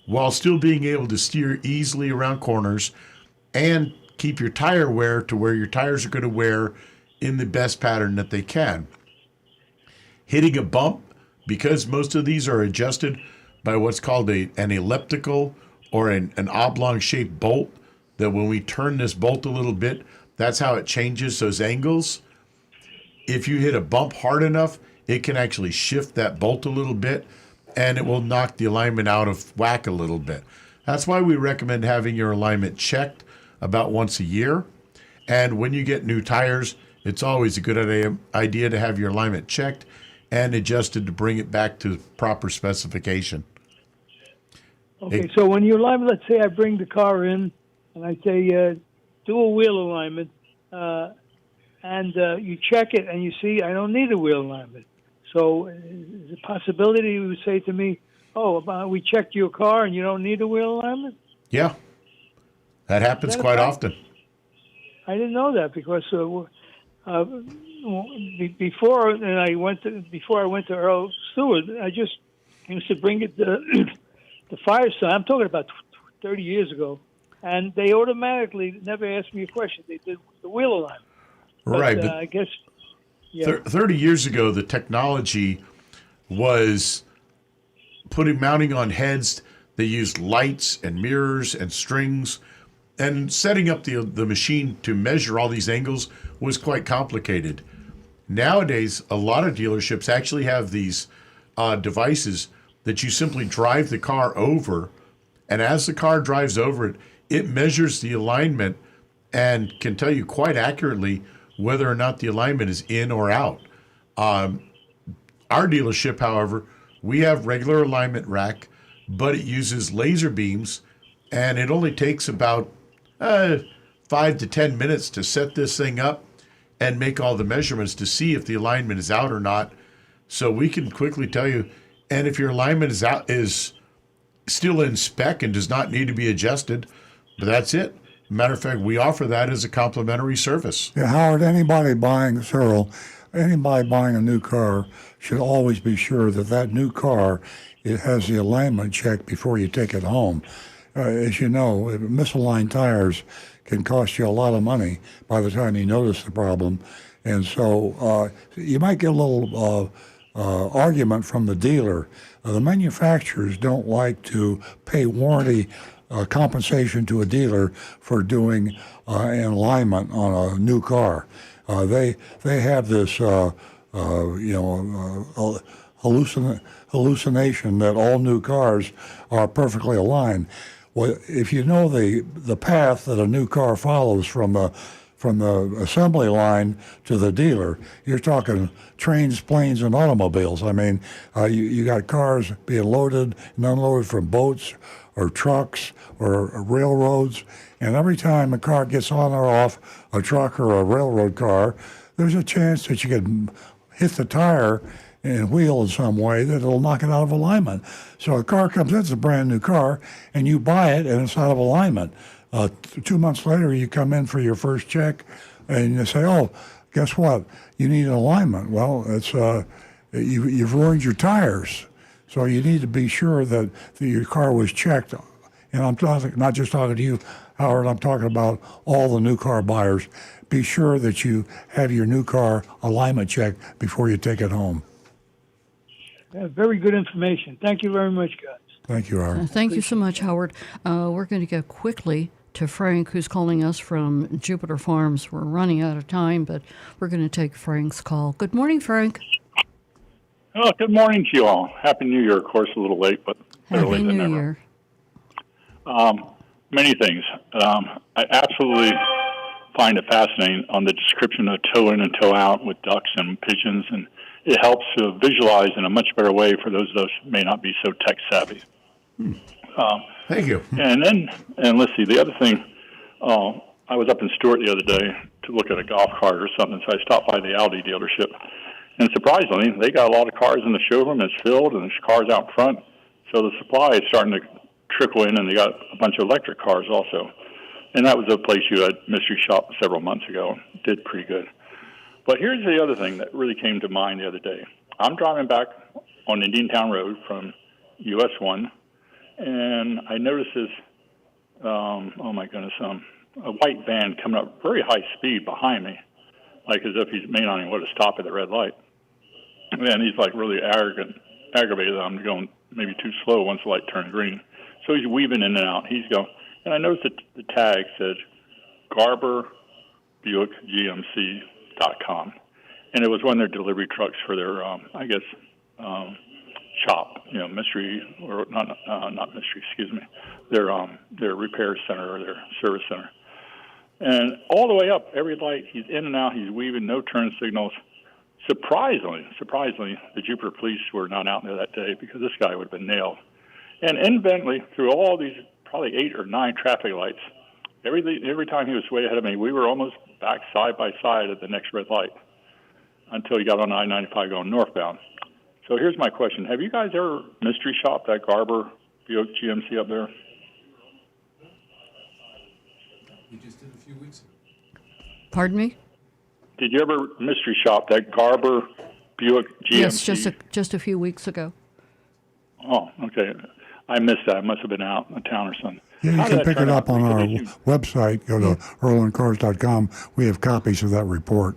while still being able to steer easily around corners and keep your tire wear to where your tires are going to wear in the best pattern that they can. Hitting a bump, because most of these are adjusted by what's called an elliptical or an oblong shaped bolt, that when we turn this bolt a little bit, that's how it changes those angles. If you hit a bump hard enough, it can actually shift that bolt a little bit and it will knock the alignment out of whack a little bit. That's why we recommend having your alignment checked about once a year. And when you get new tires, it's always a good idea to have your alignment checked and adjusted to bring it back to proper specification. Okay, so when you align, let's say I bring the car in and I say, do a wheel alignment, and you check it and you see I don't need a wheel alignment. So is a possibility you would say to me, oh, we checked your car and you don't need a wheel alignment? Yeah, that happens quite often. I didn't know that because before I went to Earl Stewart, I just used to bring it the fire sign. I'm talking about 30 years ago, and they automatically never asked me a question. They did the wheel alignment. Right, but but I guess 30 years ago, the technology was mounting on heads. They used lights and mirrors and strings, and setting up the machine to measure all these angles was quite complicated. Nowadays, a lot of dealerships actually have these devices that you simply drive the car over, and as the car drives over it, it measures the alignment and can tell you quite accurately whether or not the alignment is in or out. Our dealership, however, we have regular alignment rack, but it uses laser beams, and it only takes about 5 to 10 minutes to set this thing up and make all the measurements to see if the alignment is out or not. So we can quickly tell you, and if your alignment is still in spec and does not need to be adjusted, but that's it. Matter of fact, we offer that as a complimentary service. Yeah, Howard, anybody buying a new car should always be sure that new car, it has the alignment checked before you take it home. As you know, misaligned tires can cost you a lot of money by the time you notice the problem. And so you might get a little argument from the dealer. The manufacturers don't like to pay warranty compensation to a dealer for doing an alignment on a new car. They have this hallucination that all new cars are perfectly aligned. Well, if you know the path that a new car follows from the assembly line to the dealer, you're talking trains, planes, and automobiles. I mean, you got cars being loaded and unloaded from boats or trucks or railroads, and every time a car gets on or off a truck or a railroad car, there's a chance that you could hit the tire and wheel in some way that it'll knock it out of alignment. So a car comes in, it's a brand new car, and you buy it and it's out of alignment. 2 months later, you come in for your first check, and you say, "Oh, guess what? You need an alignment." Well, it's you've ruined your tires, so you need to be sure that your car was checked. And I'm not just talking to you, Howard. I'm talking about all the new car buyers. Be sure that you have your new car alignment checked before you take it home. Very good information. Thank you very much, guys. Thank you, Howard. Thank you so much, Howard. We're going to go quickly to Frank, who's calling us from Jupiter Farms. We're running out of time, but we're going to take Frank's call. Good morning, Frank. Oh, good morning to you all. Happy New Year. Of course, a little late, but better Happy late than New never. Year. Many things. I absolutely find it fascinating on the description of toe in and toe out with ducks and pigeons it helps to visualize in a much better way for those of us who may not be so tech savvy. Thank you. And let's see, the other thing, I was up in Stewart the other day to look at a golf cart or something, so I stopped by the Audi dealership. And surprisingly, they got a lot of cars in the showroom. It's filled, and there's cars out front. So the supply is starting to trickle in, and they got a bunch of electric cars also. And that was a place you had mystery shop several months ago. Did pretty good. But here's the other thing that really came to mind the other day. I'm driving back on Indiantown Road from US 1, and I noticed this, oh my goodness, a white van coming up very high speed behind me, like as if he may not even want to stop at the red light. And he's like really aggravated that I'm going maybe too slow once the light turned green. So he's weaving in and out. He's going, and I noticed that the tag said Garber Buick GMC.com. And it was one of their delivery trucks for their, I guess, shop, mystery, or not mystery, excuse me, their repair center or their service center. And all the way up, every light, he's in and out, he's weaving, no turn signals. Surprisingly, the Jupiter police were not out there that day because this guy would have been nailed. And incidentally, through all these probably 8 or 9 traffic lights, every time he was way ahead of me, we were almost back side by side at the next red light until he got on I-95 going northbound. So here's my question. Have you guys ever mystery shopped that Garber Buick GMC up there? We just did a few weeks ago. Pardon me? Did you ever mystery shop that Garber Buick GMC? Yes, just a few weeks ago. Oh, okay. I missed that. I must have been out in town or something. Yeah, you can pick it up on our website. Go to earlandcars.com. We have copies of that report.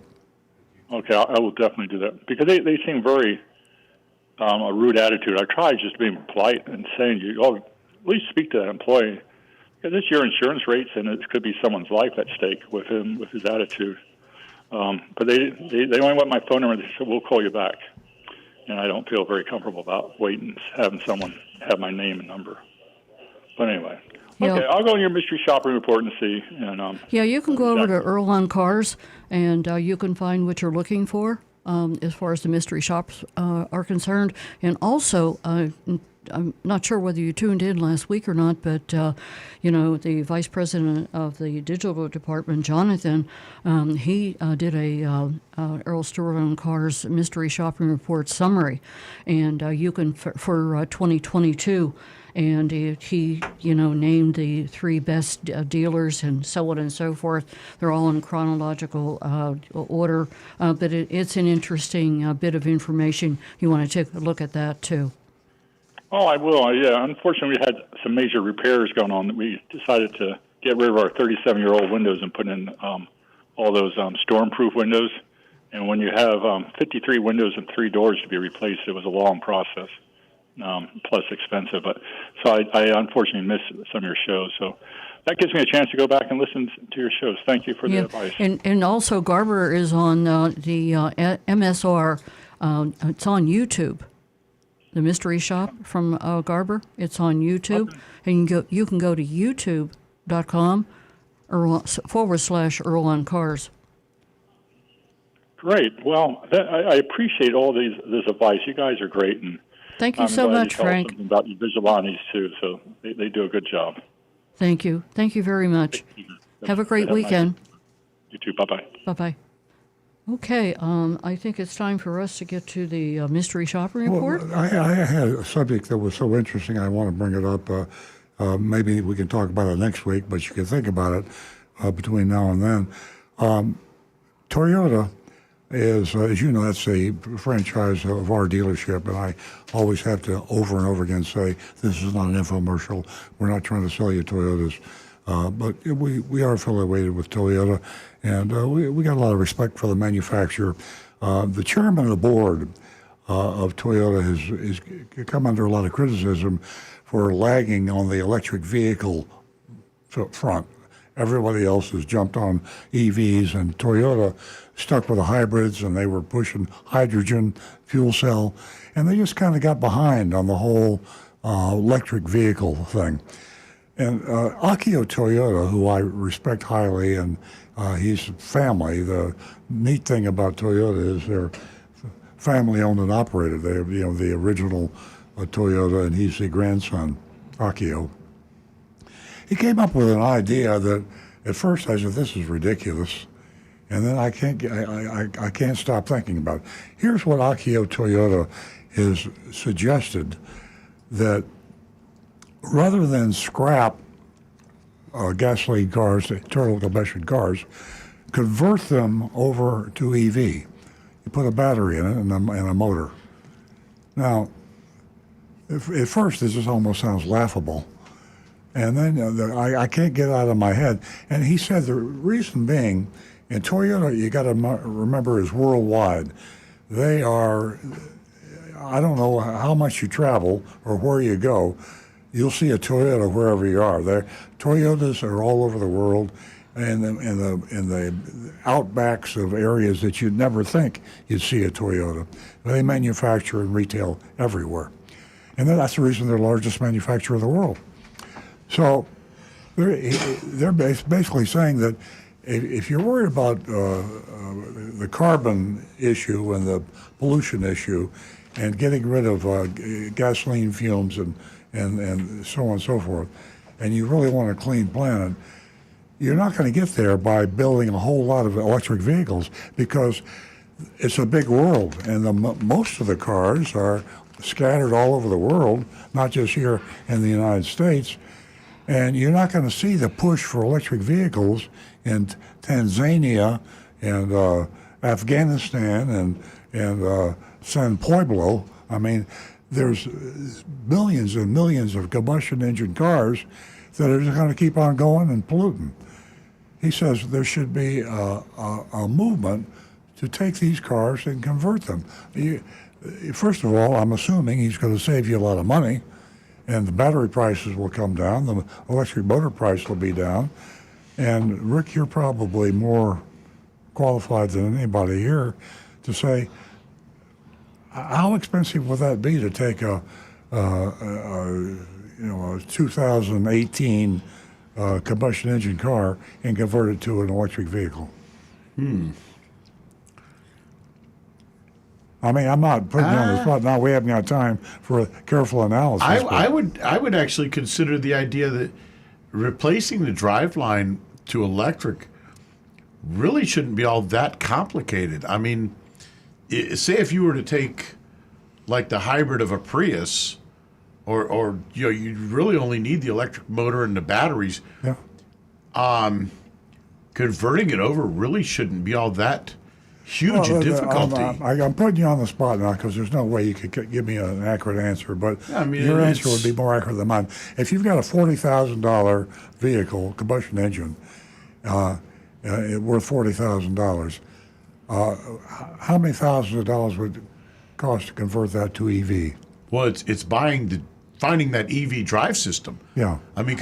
Okay, I will definitely do that. Because they seem very a rude attitude. I tried just being polite and saying, at least speak to that employee. Because it's your insurance rates, and it could be someone's life at stake with him, with his attitude. But they only want my phone number. They said, we'll call you back. And I don't feel very comfortable about waiting, having someone have my name and number. But anyway. Okay, I'll go on your mystery shopping report and see. And you can go over to Earl on Cars, and you can find what you're looking for as far as the mystery shops are concerned. And also, I'm not sure whether you tuned in last week or not, but, the vice president of the digital department, Jonathan, he did a Earl Stewart on Cars mystery shopping report summary. And you can, for 2022, and he named the 3 best dealers and so on and so forth. They're all in chronological order, but it's an interesting bit of information. You want to take a look at that, too. Oh, I will. Yeah, unfortunately, we had some major repairs going on. We decided to get rid of our 37-year-old windows and put in all those storm-proof windows. And when you have 53 windows and 3 doors to be replaced, it was a long process, plus expensive. But so I unfortunately missed some of your shows. So that gives me a chance to go back and listen to your shows. Thank you for the advice. And also, Garber is on the MSR. It's on YouTube. The mystery shop from Garber. It's on YouTube. Okay. And you can go to youtube.com /Earl on Cars. Great. Well, I appreciate all this advice. You guys are great. And thank you so much, Frank. Something about your Vigilantes, too, so they do a good job. Thank you. Thank you very much. Have a great weekend. You too. Bye-bye. Bye-bye. Okay, I think it's time for us to get to the mystery shopping report. Well, I had a subject that was so interesting, I want to bring it up. Maybe we can talk about it next week, but you can think about it between now and then. Toyota is, as you know, that's a franchise of our dealership, and I always have to over and over again say, this is not an infomercial. We're not trying to sell you Toyotas. But we are affiliated with Toyota, and we got a lot of respect for the manufacturer. The chairman of the board of Toyota has come under a lot of criticism for lagging on the electric vehicle front. Everybody else has jumped on EVs, and Toyota stuck with the hybrids, and they were pushing hydrogen fuel cell, and they just kind of got behind on the whole electric vehicle thing. And Akio Toyota, who I respect highly, and he's family. The neat thing about Toyota is they're family owned and operated. They, the original Toyota, and he's the grandson, Akio. He came up with an idea that at first I said, this is ridiculous. And then I can't stop thinking about it. Here's what Akio Toyota has suggested, that rather than scrap gasoline cars, internal combustion cars, convert them over to EV. You put a battery in it and a motor. Now, at first this just almost sounds laughable. And then I can't get it out of my head. And he said the reason being, in Toyota, you got to remember, is worldwide. They are, I don't know how much you travel or where you go, you'll see a Toyota wherever you are. Toyotas are all over the world, and in the outbacks of areas that you'd never think you'd see a Toyota. They manufacture and retail everywhere. And that's the reason they're the largest manufacturer of the world. So they're basically saying that if you're worried about the carbon issue and the pollution issue and getting rid of gasoline fumes and so on and so forth, and you really want a clean planet, you're not going to get there by building a whole lot of electric vehicles, because it's a big world, and most of the cars are scattered all over the world, not just here in the United States. And you're not going to see the push for electric vehicles in Tanzania and Afghanistan and San Pueblo. I mean, there's millions and millions of combustion engine cars that are just going to keep on going and polluting. He says there should be a movement to take these cars and convert them. First of all, I'm assuming he's going to save you a lot of money, and the battery prices will come down, the electric motor price will be down. And Rick, you're probably more qualified than anybody here to say, how expensive would that be to take a 2018 combustion engine car and convert it to an electric vehicle? I mean, I'm not putting you on the spot now. We haven't got time for a careful analysis. I would actually consider the idea that replacing the driveline to electric really shouldn't be all that complicated. I mean, say if you were to take like the hybrid of a Prius, or you really only need the electric motor and the batteries. Yeah. Converting it over really shouldn't be all that huge a difficulty. I'm putting you on the spot now because there's no way you could give me an accurate answer, but your answer would be more accurate than mine. If you've got a $40,000 vehicle, combustion engine, worth $40,000, how many thousands of dollars would it cost to convert that to EV? Well, it's finding that EV drive system. Yeah. I mean,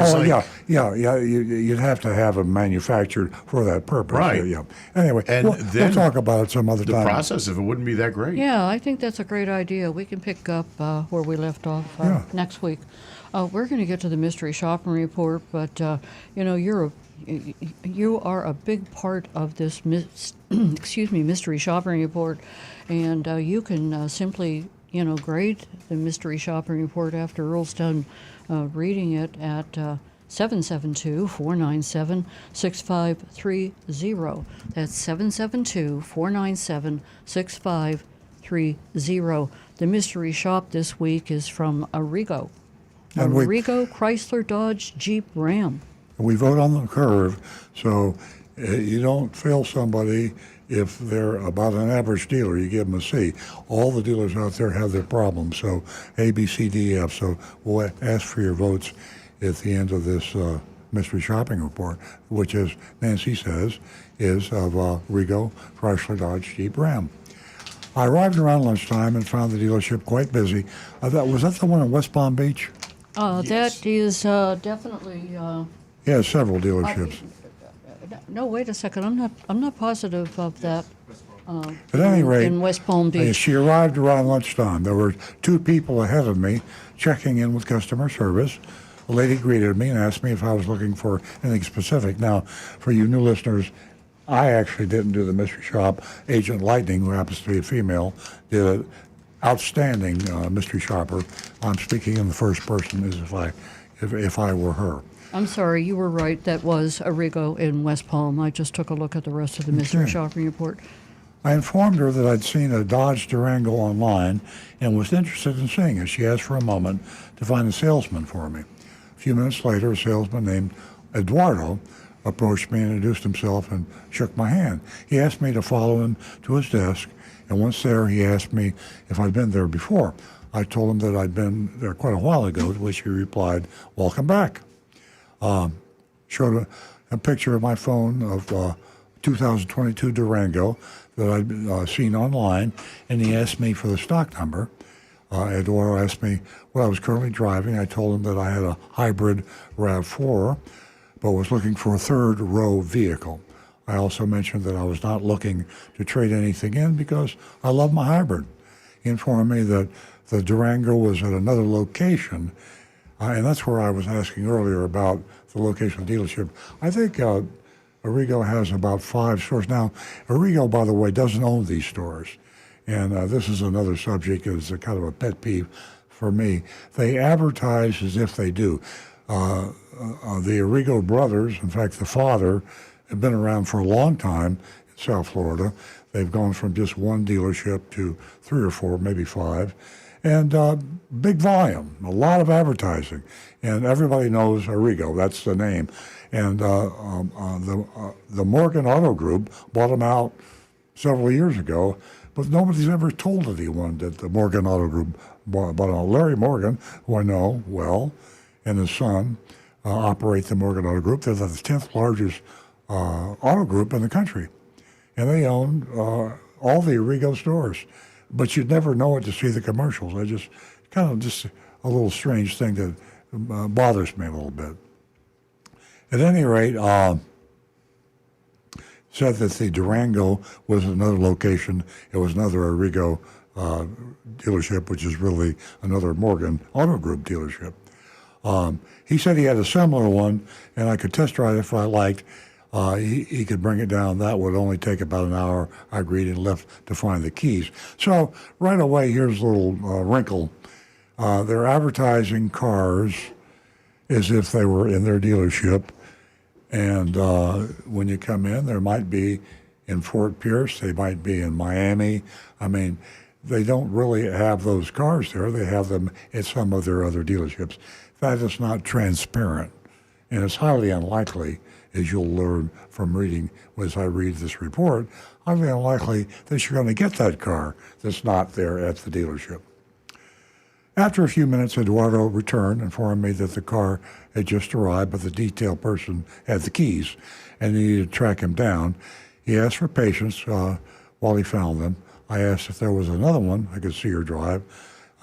you'd have to have it manufactured for that purpose. Right. Yeah. Anyway, and we'll talk about it some other time. The process of it wouldn't be that great. Yeah, I think that's a great idea. We can pick up where we left off next week. We're going to get to the mystery shopping report, but you are a big part of this mystery shopping report, and you can simply grade the mystery shopping report after Earl's done reading it at 772-497-6530. That's 772-497-6530. The mystery shop this week is from Arrigo. Arrigo Chrysler Dodge Jeep Ram. We vote on the curve, so you don't fail somebody if they're about an average dealer. You give them a C. All the dealers out there have their problems, so A, B, C, D, F. So we'll ask for your votes at the end of this mystery shopping report, which, as Nancy says, is of Arrigo Chrysler Dodge Jeep Ram. I arrived around lunchtime and found the dealership quite busy. Was that the one in West Palm Beach? Yes. That is definitely. Yeah, several dealerships. No, wait a second. I'm not positive of that. At any rate, in West Palm Beach. She arrived around lunchtime. There were two people ahead of me checking in with customer service. A lady greeted me and asked me if I was looking for anything specific. Now, for you new listeners, I actually didn't do the mystery shop. Agent Lightning, who happens to be a female, did an outstanding mystery shopper. I'm speaking in the first person as if I were her. I'm sorry, you were right. That was Arrigo in West Palm. I just took a look at the rest of the mystery shopping report. I informed her that I'd seen a Dodge Durango online and was interested in seeing it. She asked for a moment to find a salesman for me. A few minutes later, a salesman named Eduardo approached me and introduced himself and shook my hand. He asked me to follow him to his desk, and once there, he asked me if I'd been there before. I told him that I'd been there quite a while ago, to which he replied, "Welcome back." Showed a picture of my phone of 2022 Durango that I'd seen online, and he asked me for the stock number. Eduardo asked me what I was currently driving. I told him that I had a hybrid RAV4, but was looking for a third row vehicle. I also mentioned that I was not looking to trade anything in because I love my hybrid. He informed me that the Durango was at another location, and that's where I was asking earlier about the location of the dealership. I think Arrigo has about 5 stores. Now, Arrigo, by the way, doesn't own these stores. And this is another subject that's a kind of a pet peeve for me. They advertise as if they do. The Arrigo brothers, in fact, the father, have been around for a long time in South Florida. They've gone from just one dealership to 3 or 4, maybe 5. And big volume, a lot of advertising. And everybody knows Arrigo, that's the name. And the Morgan Auto Group bought them out several years ago, but nobody's ever told anyone that the Morgan Auto Group bought them out. Larry Morgan, who I know well, and his son operate the Morgan Auto Group. They're the 10th largest auto group in the country. And they own all the Arrigo stores. But you'd never know it to see the commercials. I just kind of just a little strange thing that bothers me a little bit. At any rate, said that the Durango was another location. It was another Arrigo dealership, which is really another Morgan Auto Group dealership. He said he had a similar one, and I could test drive it if I liked. He could bring it down. That would only take about an hour. I agreed and left to find the keys. So right away, here's a little wrinkle. They're advertising cars as if they were in their dealership. And when you come in, there might be in Fort Pierce. They might be in Miami. I mean, they don't really have those cars there. They have them at some of their other dealerships. That is not transparent. And it's highly unlikely, as you'll learn from reading, as I read this report, highly unlikely that you're going to get that car that's not there at the dealership. After a few minutes, Eduardo returned and informed me that the car had just arrived, but the detail person had the keys and he needed to track him down. He asked for patience while he found them. I asked if there was another one I could see or drive,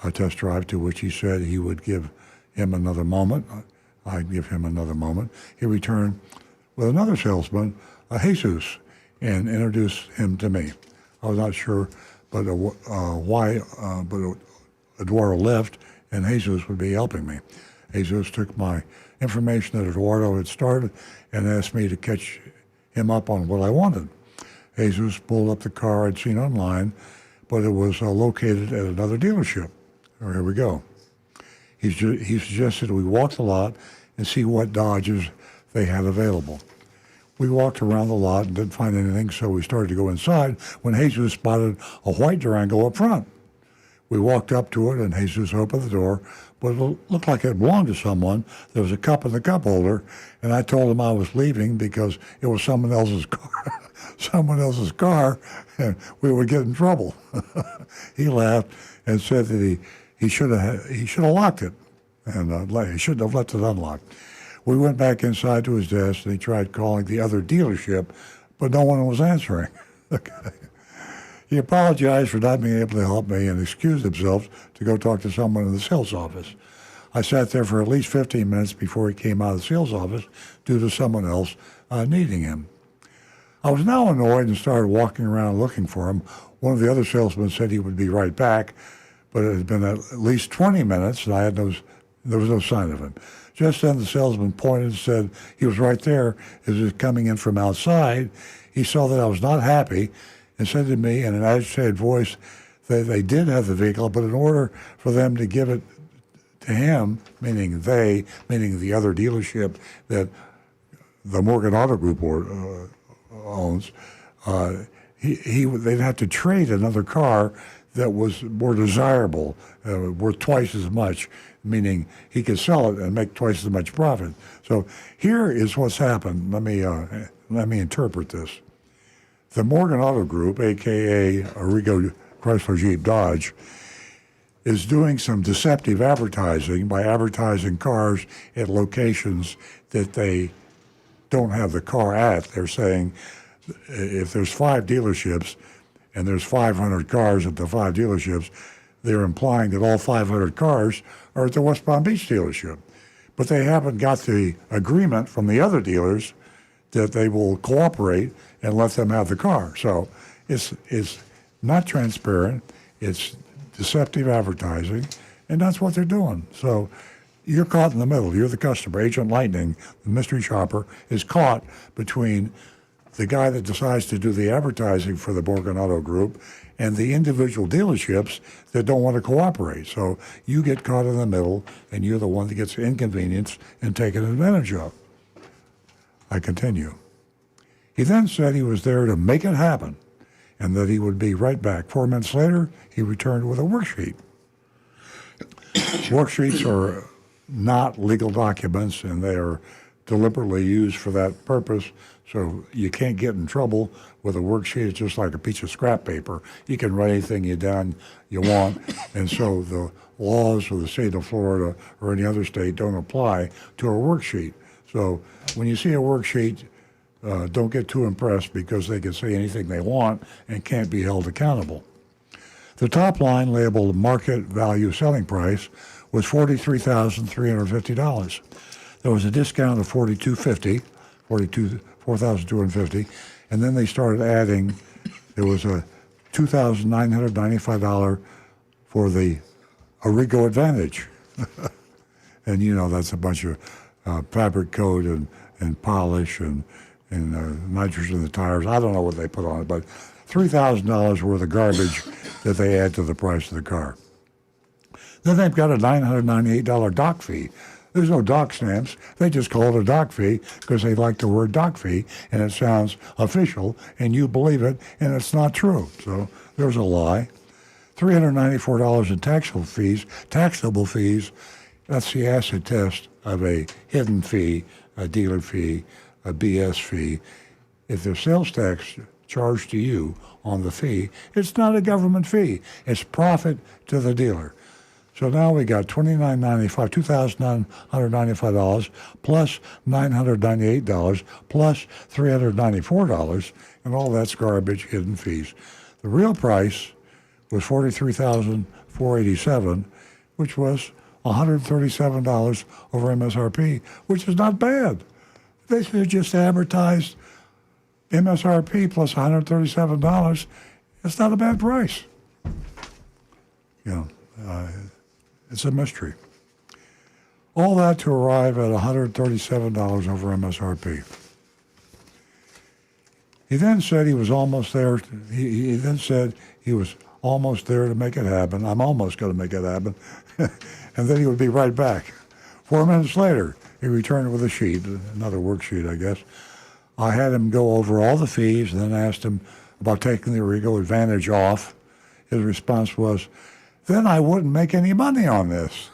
a test drive, to which he said he would give him another moment. I'd give him another moment. He returned with another salesman, Jesus, and introduced him to me. I was not sure but why, but Eduardo left, and Jesus would be helping me. Jesus took my information that Eduardo had started and asked me to catch him up on what I wanted. Jesus pulled up the car I'd seen online, but it was located at another dealership. Oh, here we go. He suggested we walk the lot and see what Dodges they had available. We walked around the lot and didn't find anything, so we started to go inside when Jesus spotted a white Durango up front. We walked up to it, and Jesus opened the door, but it looked like it belonged to someone. There was a cup in the cup holder, and I told him I was leaving because it was someone else's car, and we would get in trouble. He laughed and said that he should have locked it, and he shouldn't have left it unlocked. We went back inside to his desk, and he tried calling the other dealership, but no one was answering. He apologized for not being able to help me and excused himself to go talk to someone in the sales office. I sat there for at least 15 minutes before he came out of the sales office due to someone else needing him. I was now annoyed and started walking around looking for him. One of the other salesmen said he would be right back, but it had been at least 20 minutes and there was no sign of him. Just then the salesman pointed and said he was right there as he was coming in from outside. He saw that I was not happy and said to me in an agitated voice that they did have the vehicle, but in order for them to give it to him, meaning the other dealership that the Morgan Auto Group owns, they'd have to trade another car that was more desirable, worth twice as much, meaning he could sell it and make twice as much profit. So here is what's happened. Let me interpret this. The Morgan Auto Group, a.k.a. Arrigo Chrysler Jeep Dodge, is doing some deceptive advertising by advertising cars at locations that they don't have the car at. They're saying if there's 5 dealerships and there's 500 cars at the 5 dealerships, they're implying that all 500 cars are at the West Palm Beach dealership. But they haven't got the agreement from the other dealers that they will cooperate and let them have the car. So it's not transparent, it's deceptive advertising, and that's what they're doing. So you're caught in the middle. You're the customer. Agent Lightning, the mystery shopper, is caught between the guy that decides to do the advertising for the Morgan Auto Group and the individual dealerships that don't want to cooperate. So you get caught in the middle, and you're the one that gets inconvenienced and taken advantage of. I continue. He then said he was there to make it happen and that he would be right back. 4 minutes later, he returned with a worksheet. Worksheets are not legal documents, and they are deliberately used for that purpose, so you can't get in trouble with a worksheet. It's just like a piece of scrap paper. You can write anything you want, and so the laws of the state of Florida or any other state don't apply to a worksheet. So when you see a worksheet, don't get too impressed because they can say anything they want and can't be held accountable. The top line, labeled market value selling price, was $43,350. There was a discount of $4,250, and then they started adding. There was a $2,995 for the Arrigo Advantage, and that's a bunch of fabric coat and polish and nitrogen in the tires. I don't know what they put on it, but $3,000 worth of garbage that they add to the price of the car. Then they've got a $998 dock fee. There's no dock stamps. They just call it a dock fee because they like the word dock fee, and it sounds official, and you believe it, and it's not true. So there's a lie. $394 in taxable fees. That's the acid test of a hidden fee, a dealer fee, a BS fee. If there's sales tax charged to you on the fee, it's not a government fee. It's profit to the dealer. So now we got $2,995 plus $998 plus $394, and all that's garbage, hidden fees. The real price was $43,487, which was $137 over MSRP, which is not bad. They should have just advertised MSRP plus $137. It's not a bad price. It's a mystery. All that to arrive at $137 over MSRP. He then said he was almost there. He then said he was almost there to make it happen. I'm almost going to make it happen. And then he would be right back. 4 minutes later, he returned with a sheet, another worksheet, I guess. I had him go over all the fees and then asked him about taking the Arrigo Advantage off. His response was, then I wouldn't make any money on this.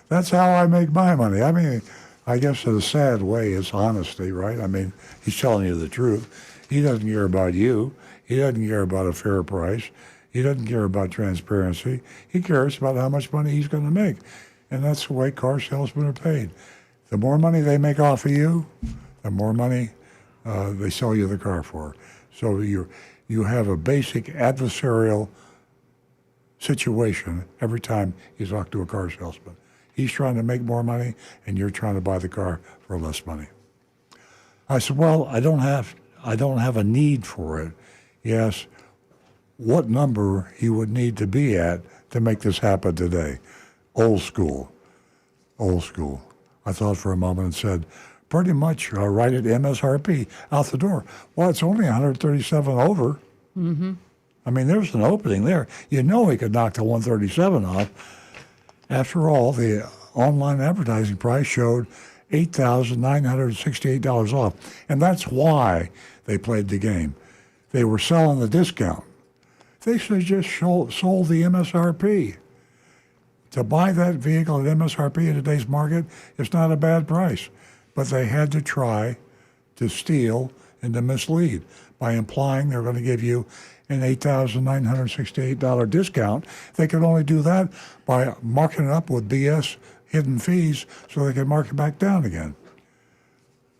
That's how I make my money. I mean, I guess in a sad way, it's honesty, right? I mean, he's telling you the truth. He doesn't care about you. He doesn't care about a fair price. He doesn't care about transparency. He cares about how much money he's going to make. And that's the way car salesmen are paid. The more money they make off of you, the more money they sell you the car for. So you have a basic adversarial situation every time you talk to a car salesman. He's trying to make more money, and you're trying to buy the car for less money. I said, well, I don't have a need for it. He asked what number he would need to be at to make this happen today. old school. Old school. I thought for a moment and said, pretty much right at MSRP out the door. Well, it's only 137 over. Mm-hmm. I mean, there's an opening there. You know he could knock the 137 off. After all, the online advertising price showed $8,968 off. And that's why they played the game. They were selling the discount. They should have just sold the MSRP. To buy that vehicle at MSRP in today's market is not a bad price. But they had to try to steal and to mislead by implying they're going to give you an $8,968 discount. They could only do that by marking it up with BS hidden fees so they could mark it back down again.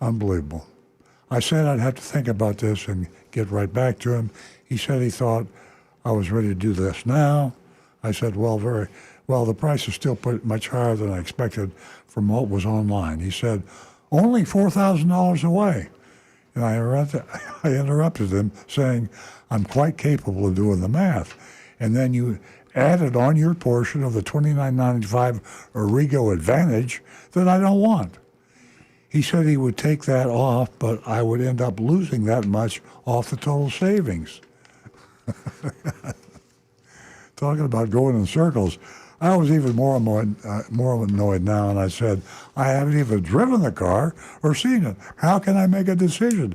Unbelievable. I said I'd have to think about this and get right back to him. He said he thought I was ready to do this now. I said, well, the price is still much higher than I expected from what was online. He said, only $4,000 away. And I interrupted him saying, I'm quite capable of doing the math. And then you added on your portion of the $29.95 Arrigo Advantage that I don't want. He said he would take that off, but I would end up losing that much off the total savings. Talking about going in circles, I was even more annoyed now, and I said, I haven't even driven the car or seen it. How can I make a decision?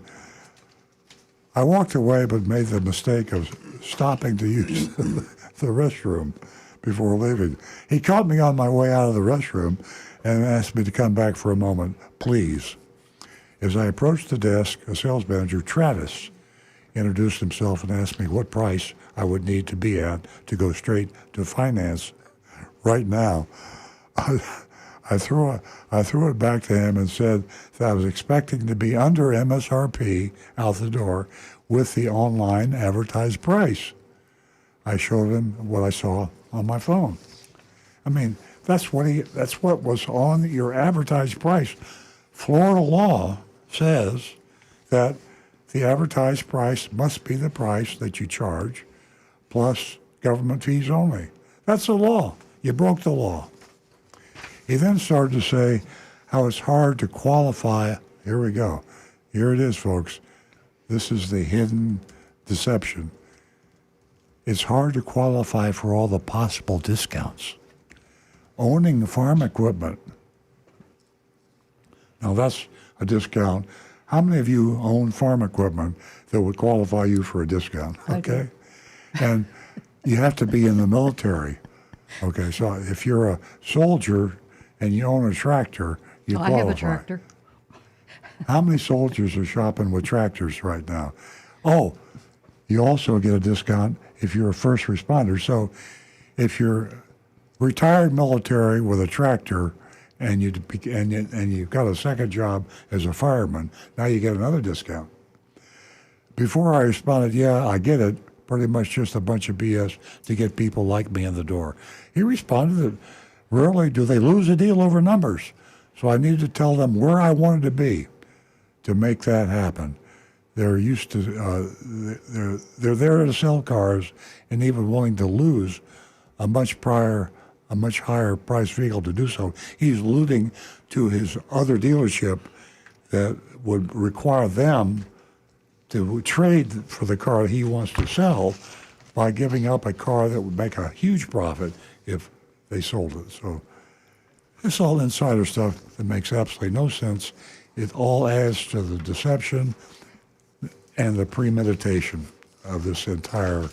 I walked away but made the mistake of stopping to use the restroom before leaving. He caught me on my way out of the restroom and asked me to come back for a moment, please. As I approached the desk, a sales manager, Travis, introduced himself and asked me what price I would need to be at to go straight to finance right now. I threw it back to him and said that I was expecting to be under MSRP out the door with the online advertised price. I showed him what I saw on my phone. I mean, that's what was on your advertised price. Florida law says that the advertised price must be the price that you charge plus government fees only. That's the law. You broke the law. He then started to say how it's hard to qualify. Here we go. Here it is, folks. This is the hidden deception. It's hard to qualify for all the possible discounts. Owning farm equipment. Now that's a discount. How many of you own farm equipment that would qualify you for a discount? Okay. And you have to be in the military. Okay, so if you're a soldier and you own a tractor, you qualify. I have a tractor. How many soldiers are shopping with tractors right now? Oh, you also get a discount if you're a first responder. So if you're retired military with a tractor and you've got a second job as a fireman, now you get another discount. Before I responded, yeah, I get it. Pretty much just a bunch of BS to get people like me in the door. He responded that rarely do they lose a deal over numbers. So I needed to tell them where I wanted to be to make that happen. They're used to, they're there to sell cars and even willing to lose a much higher price vehicle to do so. He's alluding to his other dealership that would require them to trade for the car he wants to sell by giving up a car that would make a huge profit if they sold it. So it's all insider stuff that makes absolutely no sense. It all adds to the deception and the premeditation of this entire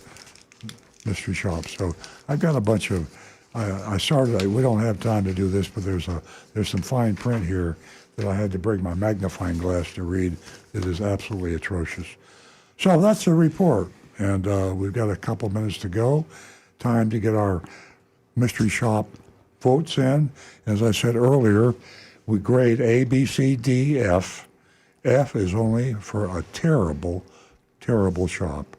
mystery shop. So I've got a bunch of, we don't have time to do this, but there's some fine print here that I had to bring my magnifying glass to read. It is absolutely atrocious. So that's the report, and we've got a couple minutes to go. Time to get our mystery shop votes in. As I said earlier, we grade A, B, C, D, F. F is only for a terrible, terrible shop.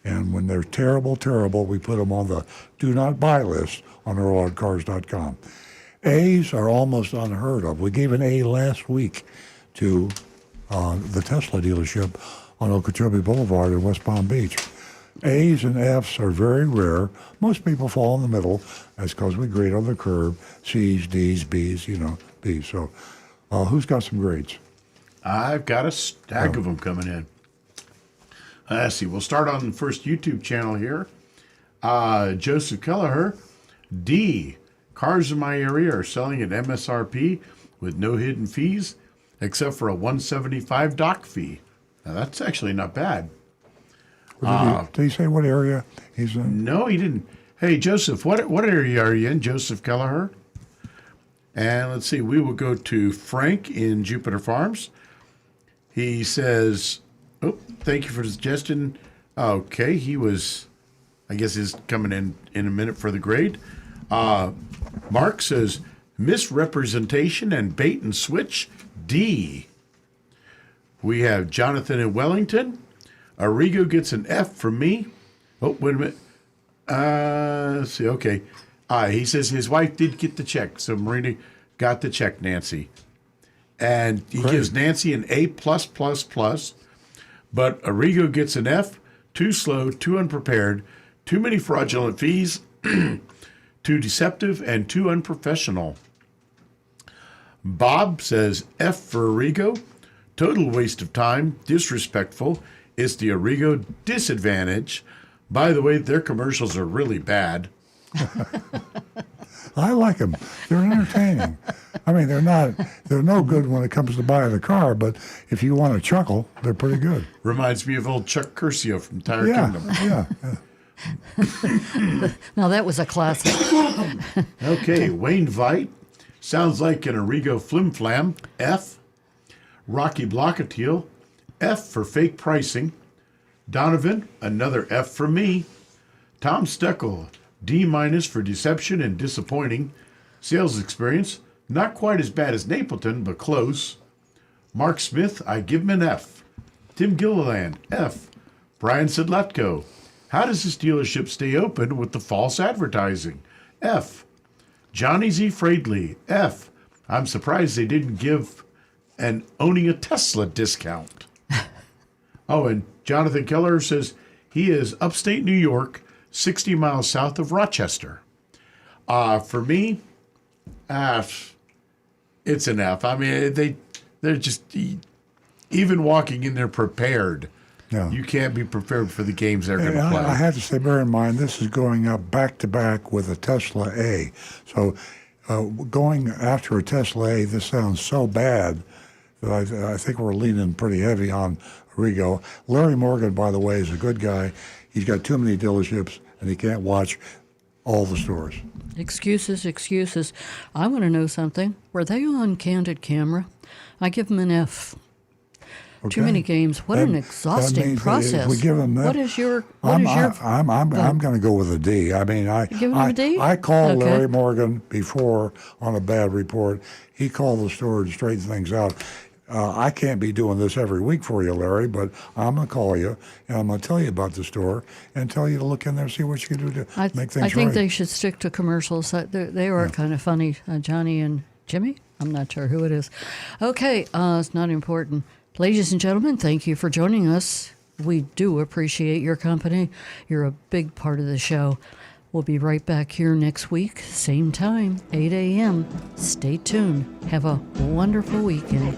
And when they're terrible, terrible, we put them on the do not buy list on EarlOnCars.com. A's are almost unheard of. We gave an A last week to the Tesla dealership on Okeechobee Boulevard in West Palm Beach. A's and F's are very rare. Most people fall in the middle. That's because we grade on the curve. C's, D's, B's, B's. So who's got some grades? I've got a stack of them coming in. Let's see. We'll start on the first YouTube channel here. Joseph Kelleher, D. Cars in my area are selling at MSRP with no hidden fees, except for a $175 dock fee. Now that's actually not bad. Did he say what area he's in? No, he didn't. Hey, Joseph, what area are you in, Joseph Kelleher? And let's see, we will go to Frank in Jupiter Farms. He says, thank you for the suggestion. Okay, he was, I guess he's coming in a minute for the grade. Mark says, misrepresentation and bait and switch, D. We have Jonathan in Wellington. Arrigo gets an F from me. Oh, wait a minute. Let's see. Okay. He says his wife did get the check. So Marina got the check, Nancy. And he gives Nancy an A+++. But Arrigo gets an F. Too slow, too unprepared, too many fraudulent fees, too deceptive, and too unprofessional. Bob says F for Arrigo. Total waste of time, disrespectful. It's the Arrigo disadvantage. By the way, their commercials are really bad. I like them. They're entertaining. I mean, they're no good when it comes to buying a car, but if you want to chuckle, they're pretty good. Reminds me of old Chuck Curcio from Tire Kingdom. Yeah. Now that was a classic. Okay, Wayne Veit. Sounds like an Arrigo Flim Flam. F. Rocky Blockatiel. F for fake pricing. Donovan, another F from me. Tom Steckel, D- for deception and disappointing. Sales experience, not quite as bad as Napleton, but close. Mark Smith, I give him an F. Tim Gilliland, F. Brian Sedletko, how does this dealership stay open with the false advertising? F. Johnny Z. Fraidley, F. I'm surprised they didn't give an owning a Tesla discount. And Jonathan Keller says he is upstate New York, 60 miles south of Rochester. For me, it's an F. I mean, they're just, even walking in there prepared. Yeah. You can't be prepared for the games they're going to play. I have to say, bear in mind, this is going up back-to-back with a Tesla A. So going after a Tesla A, this sounds so bad that I think we're leaning pretty heavy on Arrigo. Larry Morgan, by the way, is a good guy. He's got too many dealerships, and he can't watch all the stores. Excuses. I want to know something. Were they on candid camera? I give them an F. Okay. Too many games. What an exhausting process. If we give them that, What is your? I'm going to go with a D. I mean, give him a D? I called Okay. Larry Morgan before on a bad report. He called the store and straightened things out. I can't be doing this every week for you, Larry, but I'm going to call you, and I'm going to tell you about the store and tell you to look in there and see what you can do to make things right. I think they should stick to commercials. They are kind of funny. Johnny and Jimmy? I'm not sure who it is. Okay, it's not important. Ladies and gentlemen, thank you for joining us. We do appreciate your company. You're a big part of the show. We'll be right back here next week, same time, 8 a.m. Stay tuned. Have a wonderful weekend.